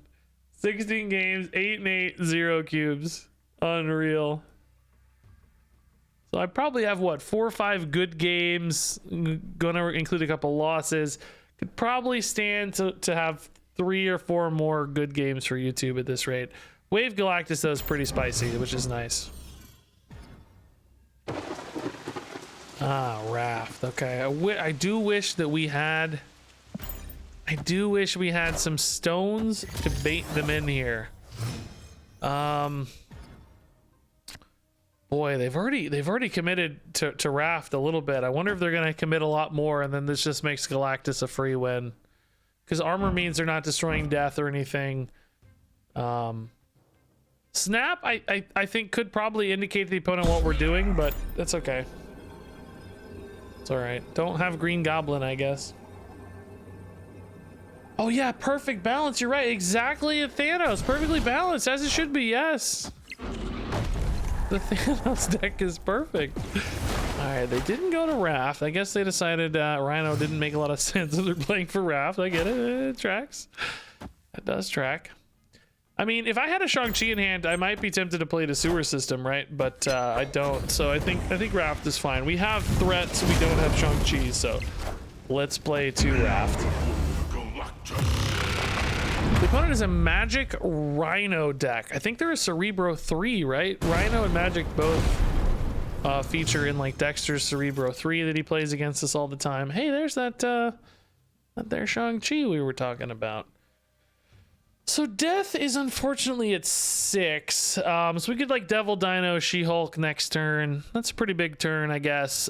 16 games, 8 and 8, 0 cubes. Unreal. So I probably have what, 4 or 5 good games, gonna include a couple losses. Could probably stand to have 3 or 4 more good games for YouTube at this rate. Wave Galactus though is pretty spicy, which is nice. Ah, Raft. Okay, I do wish that we had. I do wish we had some stones to bait them in here. Boy, they've already committed to Raft a little bit. I wonder if they're gonna commit a lot more, and then this just makes Galactus a free win. Because armor means they're not destroying death or anything. Snap, I think could probably indicate to the opponent what we're doing, but that's okay. It's all right. Don't have Green Goblin, I guess. Oh yeah, perfect balance. You're right. Exactly a Thanos. Perfectly balanced, as it should be. Yes. The Thanos deck is perfect. All right, they didn't go to Raft. I guess they decided Rhino didn't make a lot of sense if they're playing for Raft. I get it. It tracks. It does track. I mean, if I had a Shang-Chi in hand, I might be tempted to play the sewer system, right? But I don't. So I think Raft is fine. We have threats. We don't have Shang-Chi, so let's play 2 Raft. The opponent is a Magic Rhino deck. I think they're a Cerebro 3, right? Rhino and Magic both feature in like Dexter's Cerebro 3 that he plays against us all the time. Hey, there's that there Shang-Chi we were talking about. So death is unfortunately at 6. So we could like Devil Dino She-Hulk next turn. That's a pretty big turn, I guess.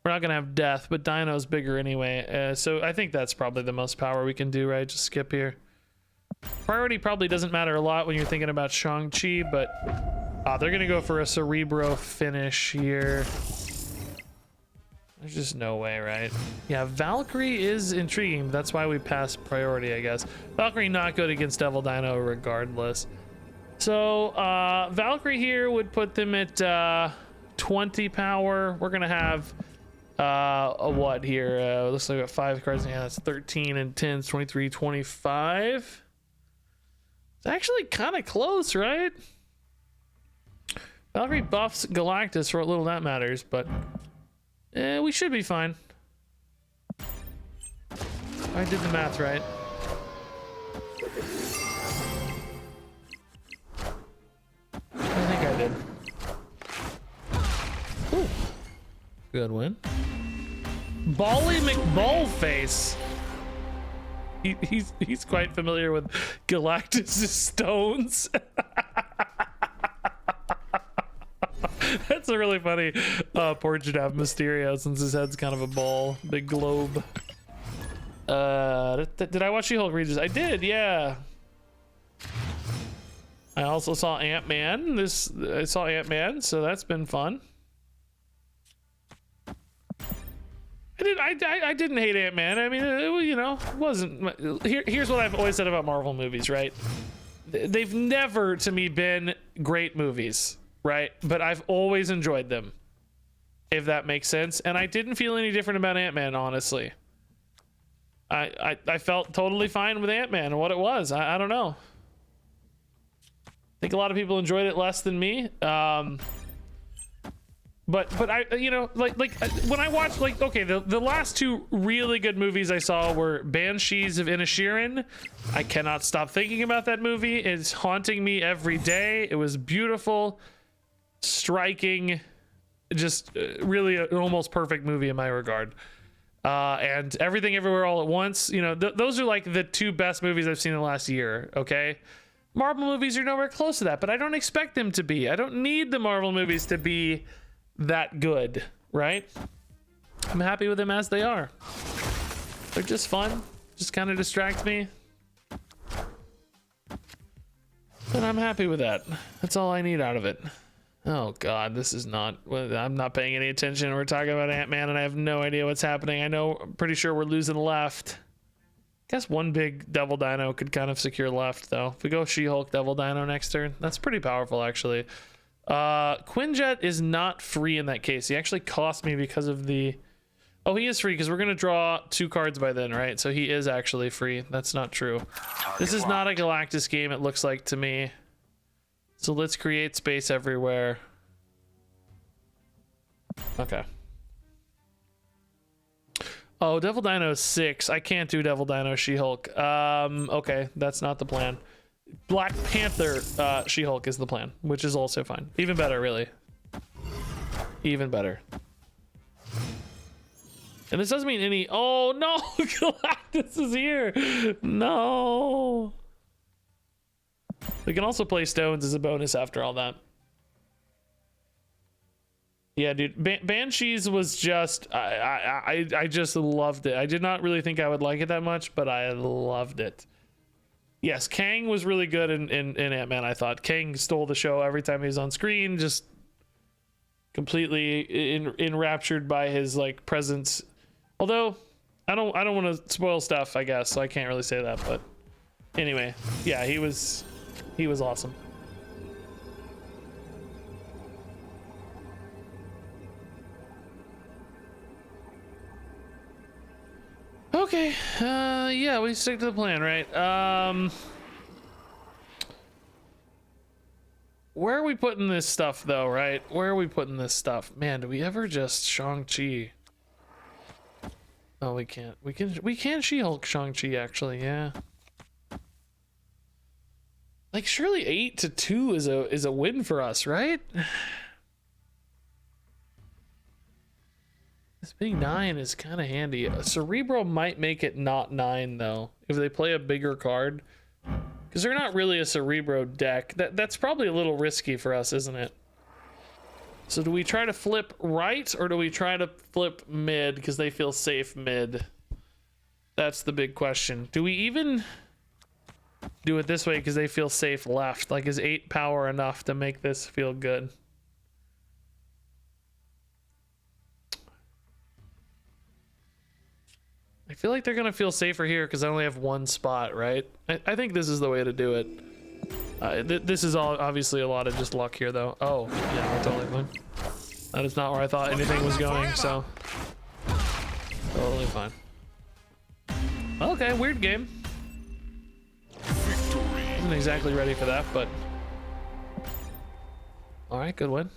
We're not gonna have death, but Dino's bigger anyway. So I think that's probably the most power we can do, right? Just skip here. Priority probably doesn't matter a lot when you're thinking about Shang-Chi, but they're gonna go for a Cerebro finish here. There's just no way, right? Yeah, Valkyrie is intriguing. That's why we pass priority, I guess. Valkyrie not good against Devil Dino regardless. So Valkyrie here would put them at 20 power. We're gonna have a what here? Looks like we got 5 cards. Yeah, that's 13 and 10, 23, 25. It's actually kind of close, right? Valkyrie buffs Galactus for what little that matters, but we should be fine. I did the math right. I think I did. Good win. Bally McBallface. He's quite familiar with Galactus' stones. That's a really funny portrait of Mysterio, since his head's kind of a ball, big globe. Did I watch She-Hulk Regis? I did, yeah. I also saw Ant-Man. I saw Ant-Man, so that's been fun. I didn't hate Ant-Man. I mean, you know, it wasn't. Here's what I've always said about Marvel movies, right? They've never, to me, been great movies, right? But I've always enjoyed them, if that makes sense. And I didn't feel any different about Ant-Man, honestly. I felt totally fine with Ant-Man and what it was. I don't know. I think a lot of people enjoyed it less than me. But I, you know, like when I watched, like, okay, the last two really good movies I saw were Banshees of Inisherin. I cannot stop thinking about that movie. It's haunting me every day. It was beautiful, striking, just really an almost perfect movie in my regard. And Everything Everywhere All at Once, you know, those are like the two best movies I've seen in the last year. Okay. Marvel movies are nowhere close to that, but I don't expect them to be. I don't need the Marvel movies to be that good, right? I'm happy with them as they are. They're just fun, just kind of distract me, and I'm happy with that. That's all I need out of it. Oh god, this is not, I'm not paying any attention. We're talking about Ant-Man and I have no idea what's happening. I'm pretty sure we're losing left. Guess one big Devil Dino could kind of secure left, though. If we go She-Hulk Devil Dino next turn, that's pretty powerful, actually. Quinjet is not free in that case. He actually cost me because of the... Oh, he is free because we're going to draw 2 cards by then, right? So he is actually free. That's not true. This is not a Galactus game, it looks like to me. So let's create space everywhere. Okay. Oh, Devil Dino 6. I can't do Devil Dino She-Hulk. Okay, that's not the plan. Black Panther She-Hulk is the plan, which is also fine. Even better, really. Even better. And this doesn't mean any... Oh, no! Galactus is here! No! We can also play stones as a bonus after all that. Yeah, dude. Banshees was just... I just loved it. I did not really think I would like it that much, but I loved it. Yes, Kang was really good in Ant-Man, I thought. Kang stole the show every time he was on screen, just completely enraptured by his like presence. Although I don't want to spoil stuff, I guess, so I can't really say that, but anyway, yeah, he was awesome. Okay, yeah, we stick to the plan, right? Where are we putting this stuff, though, right? Where are we putting this stuff? Man, do we ever just Shang-Chi? Oh, we can't. We can She-Hulk Shang-Chi, actually, yeah. Like, surely 8-2 is a win for us, right? This being 9 is kind of handy. Cerebro might make it not 9 though, if they play a bigger card, because they're not really a Cerebro deck. That's probably a little risky for us, isn't it? So do we try to flip right, or do we try to flip mid because they feel safe mid? That's the big question. Do we even do it this way because they feel safe left? Like, is 8 power enough to make this feel good? I feel like they're gonna feel safer here because I only have 1 spot, right? I think this is the way to do it. This is all obviously a lot of just luck here, though. Oh, yeah, we're totally fine. That is not where I thought anything was going, so totally fine. Okay, weird game. Wasn't exactly ready for that, but all right, good win.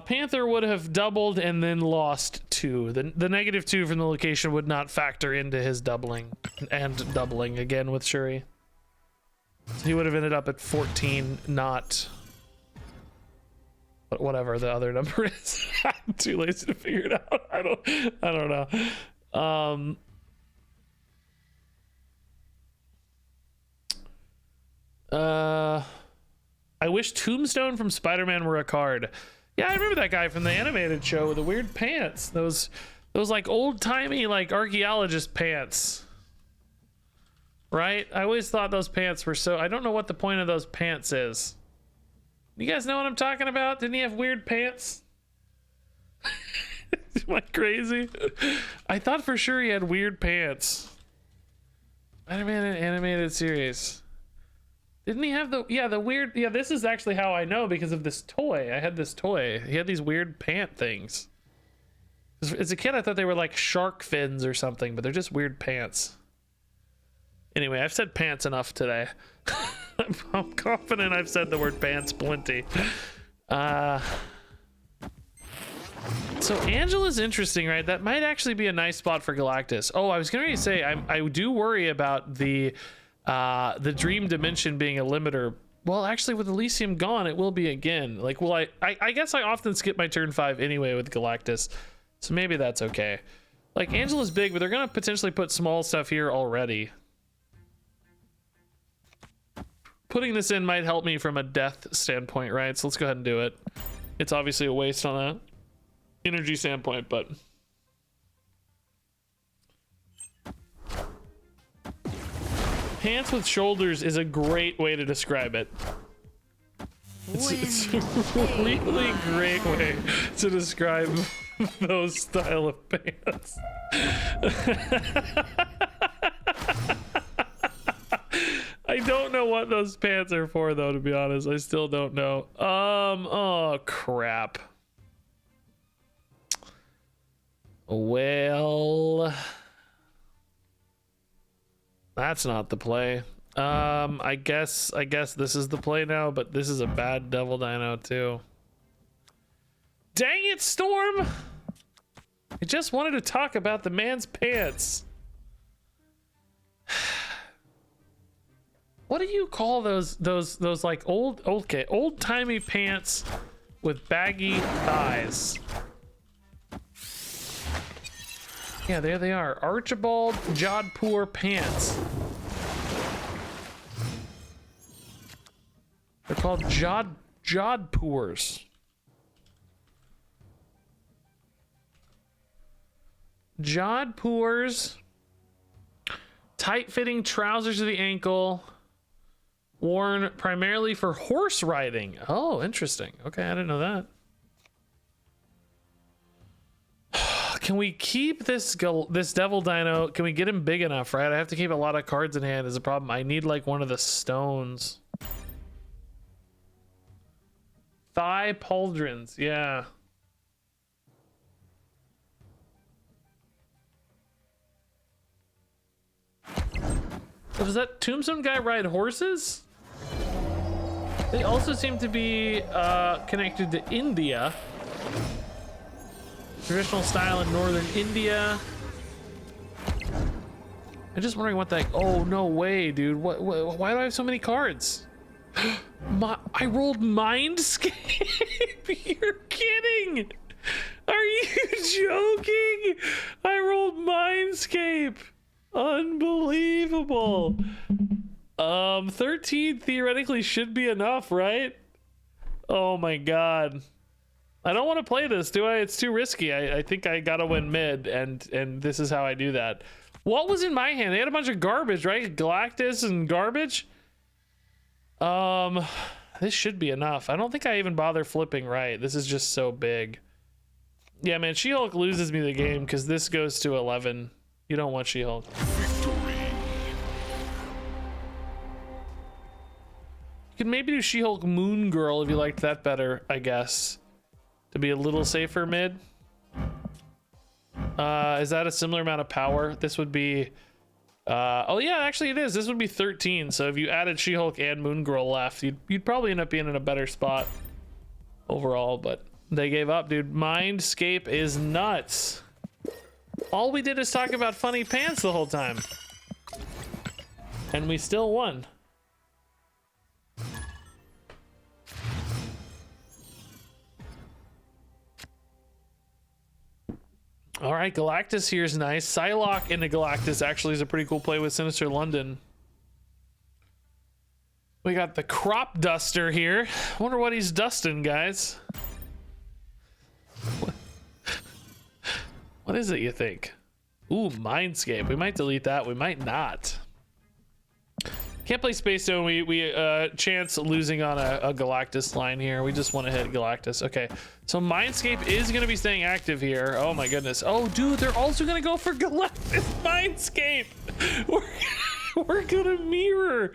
Panther would have doubled and then lost 2. The -2 from the location would not factor into his doubling and doubling again with Shuri. So he would have ended up at 14, not whatever the other number is. I'm too lazy to figure it out. I don't know. I wish Tombstone from Spider-Man were a card. Yeah, I remember that guy from the animated show with the weird pants. Those like old-timey like archaeologist pants. Right? I always thought those pants were so... I don't know what the point of those pants is. You guys know what I'm talking about? Didn't he have weird pants? Am I crazy? I thought for sure he had weird pants. Spider-Man animated series. Didn't he have the weird... Yeah, this is actually how I know, because of this toy. I had this toy. He had these weird pant things. As a kid, I thought they were like shark fins or something, but they're just weird pants. Anyway, I've said pants enough today. I'm confident I've said the word pants plenty. So Angela's interesting, right? That might actually be a nice spot for Galactus. Oh, I was going to say, I do worry about the dream dimension being a limiter. Well, actually, with Elysium gone, it will be again. Like, well, I guess I often skip my turn 5 anyway with Galactus, so maybe that's okay. Like, Angela's big, but they're going to potentially put small stuff here already. Putting this in might help me from a death standpoint, right? So let's go ahead and do it. It's obviously a waste on a energy standpoint, but... Pants with shoulders is a great way to describe it. It's a really great way to describe those style of pants. I don't know what those pants are for, though, to be honest. I still don't know. Oh, crap. Well, that's not the play. I guess this is the play now, but this is a bad Devil Dino, too. Dang it, Storm! I just wanted to talk about the man's pants. What do you call those like old-timey pants with baggy thighs? Yeah, there they are. Archibald Jodhpur pants. They're called Jodhpurs. Jodhpurs. Tight-fitting trousers to the ankle. Worn primarily for horse riding. Oh, interesting. Okay, I didn't know that. Can we keep this Devil Dino? Can we get him big enough, right? I have to keep a lot of cards in hand is a problem. I need like one of the stones. Thigh pauldrons, yeah. Does that Tombstone guy ride horses? They also seem to be connected to India. Traditional style in northern India. I'm just wondering what that... Oh, no way, dude. Why do I have so many cards? I rolled Mindscape? You're kidding! Are you joking? I rolled Mindscape. Unbelievable. 13 theoretically should be enough, right? Oh my god. I don't want to play this, do I? It's too risky. I think I gotta win mid, and this is how I do that. What was in my hand? They had a bunch of garbage, right? Galactus and garbage. This should be enough. I don't think I even bother flipping right. This is just so big. Yeah, man, She-Hulk loses me the game because this goes to 11. You don't want She-Hulk. Victory. You could maybe do She-Hulk Moon Girl if you liked that better, I guess. To be a little safer mid. Is that a similar amount of power? This would be... oh yeah, actually it is. This would be 13. So if you added She-Hulk and Moon Girl left, you'd probably end up being in a better spot overall, but they gave up, dude. Mindscape is nuts. All we did is talk about funny pants the whole time. And we still won. All right, Galactus here is nice. Psylocke into Galactus actually is a pretty cool play with Sinister London. We got the Crop Duster here. I wonder what he's dusting, guys. What is it, you think? Ooh, Mindscape. We might delete that. We might not. Can't play Space Zone. We chance losing on a Galactus line here. We just want to hit Galactus. Okay, so Mindscape is going to be staying active here. Oh my goodness. Oh, dude, they're also going to go for Galactus Mindscape. We're going to mirror.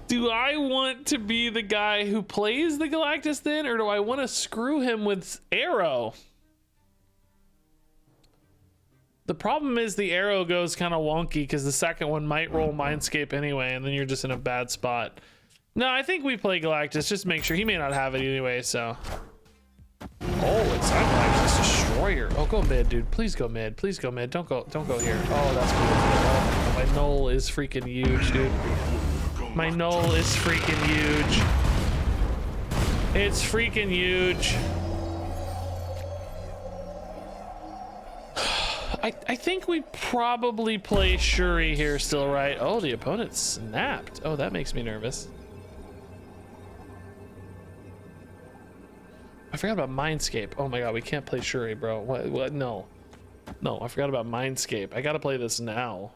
Do I want to be the guy who plays the Galactus then, or do I want to screw him with Arrow? The problem is the Arrow goes kind of wonky because the second one might roll Mindscape anyway, and then you're just in a bad spot. No, I think we play Galactus. Just make sure. He may not have it anyway, so. Oh, it's Galactus Destroyer. Oh, go mid, dude. Please go mid. Please go mid. Don't go here. Oh, that's beautiful. Oh, my null is freaking huge, dude. My null is freaking huge. It's freaking huge. I think we probably play Shuri here still, right? Oh, the opponent snapped. Oh, that makes me nervous. I forgot about Mindscape. Oh my god, we can't play Shuri, bro. What? No. No, I forgot about Mindscape. I gotta play this now.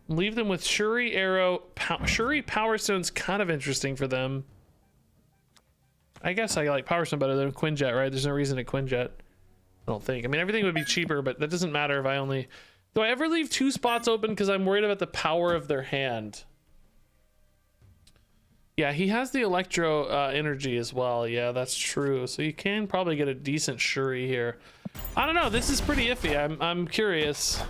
Leave them with Shuri, Arrow, Shuri, Power Stone's kind of interesting for them. I guess I like Power Stone better than Quinjet, right? There's no reason to Quinjet. I don't think. I mean, everything would be cheaper, but that doesn't matter if I only... Do I ever leave 2 spots open because I'm worried about the power of their hand? Yeah, he has the Electro energy as well. Yeah, that's true. So you can probably get a decent Shuri here. I don't know. This is pretty iffy. I'm curious.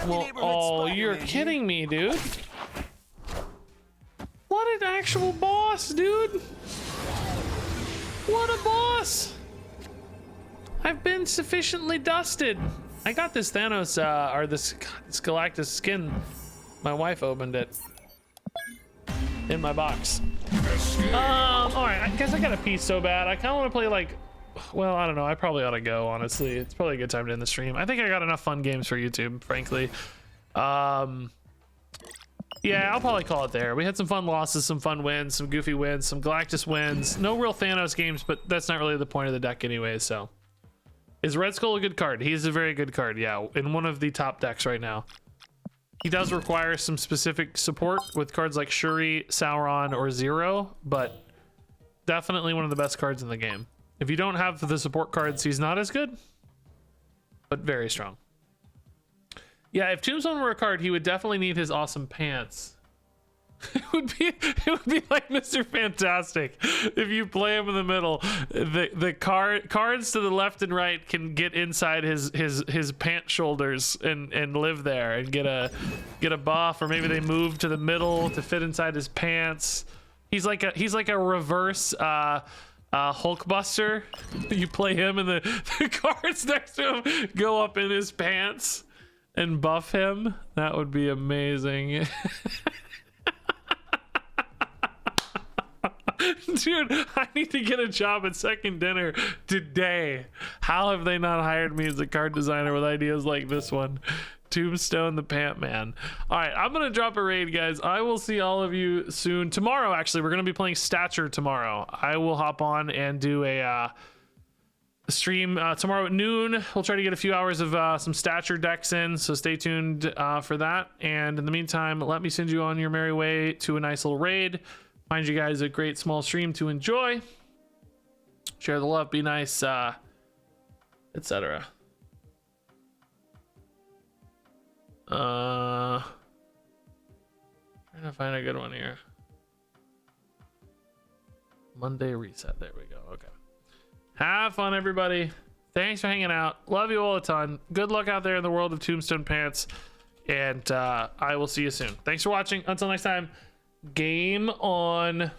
Well, oh, you're kidding me, dude. What an actual boss, dude. What a boss. I've been sufficiently dusted. I got this Thanos, or this Galactus skin. My wife opened it in my box. All right, I guess I gotta pee so bad. I kind of want to play like, well, I don't know. I probably ought to go, honestly. It's probably a good time to end the stream. I think I got enough fun games for YouTube, frankly. Yeah, I'll probably call it there. We had some fun losses, some fun wins, some goofy wins, some Galactus wins. No real Thanos games, but that's not really the point of the deck anyway, so. Is Red Skull a good card? He's a very good card, yeah, in one of the top decks right now. He does require some specific support with cards like Shuri, Sauron, or Zero, but definitely one of the best cards in the game. If you don't have the support cards, he's not as good, but very strong. Yeah, if Tombstone were a card, he would definitely need his awesome pants. It would be like Mr. Fantastic. If you play him in the middle, the cards to the left and right can get inside his pant shoulders and live there and get a buff, or maybe they move to the middle to fit inside his pants. He's like a reverse Hulkbuster. You play him and the cards next to him go up in his pants and buff him. That would be amazing. Dude, I need to get a job at Second Dinner today. How have they not hired me as a card designer with ideas like this one? Tombstone the Pant Man. All right, I'm gonna drop a raid, guys. I will see all of you soon. Tomorrow, actually, we're gonna be playing Stature tomorrow. I will hop on and do a stream tomorrow at noon. We'll try to get a few hours of some Stature decks in, so stay tuned for that. And in the meantime, let me send you on your merry way to a nice little raid. Find you guys a great small stream to enjoy. Share the love, be nice, etc. Trying to find a good one here. Monday reset. There we go. Okay. Have fun, everybody. Thanks for hanging out. Love you all a ton. Good luck out there in the world of Tombstone Pants. And I will see you soon. Thanks for watching. Until next time. Game on.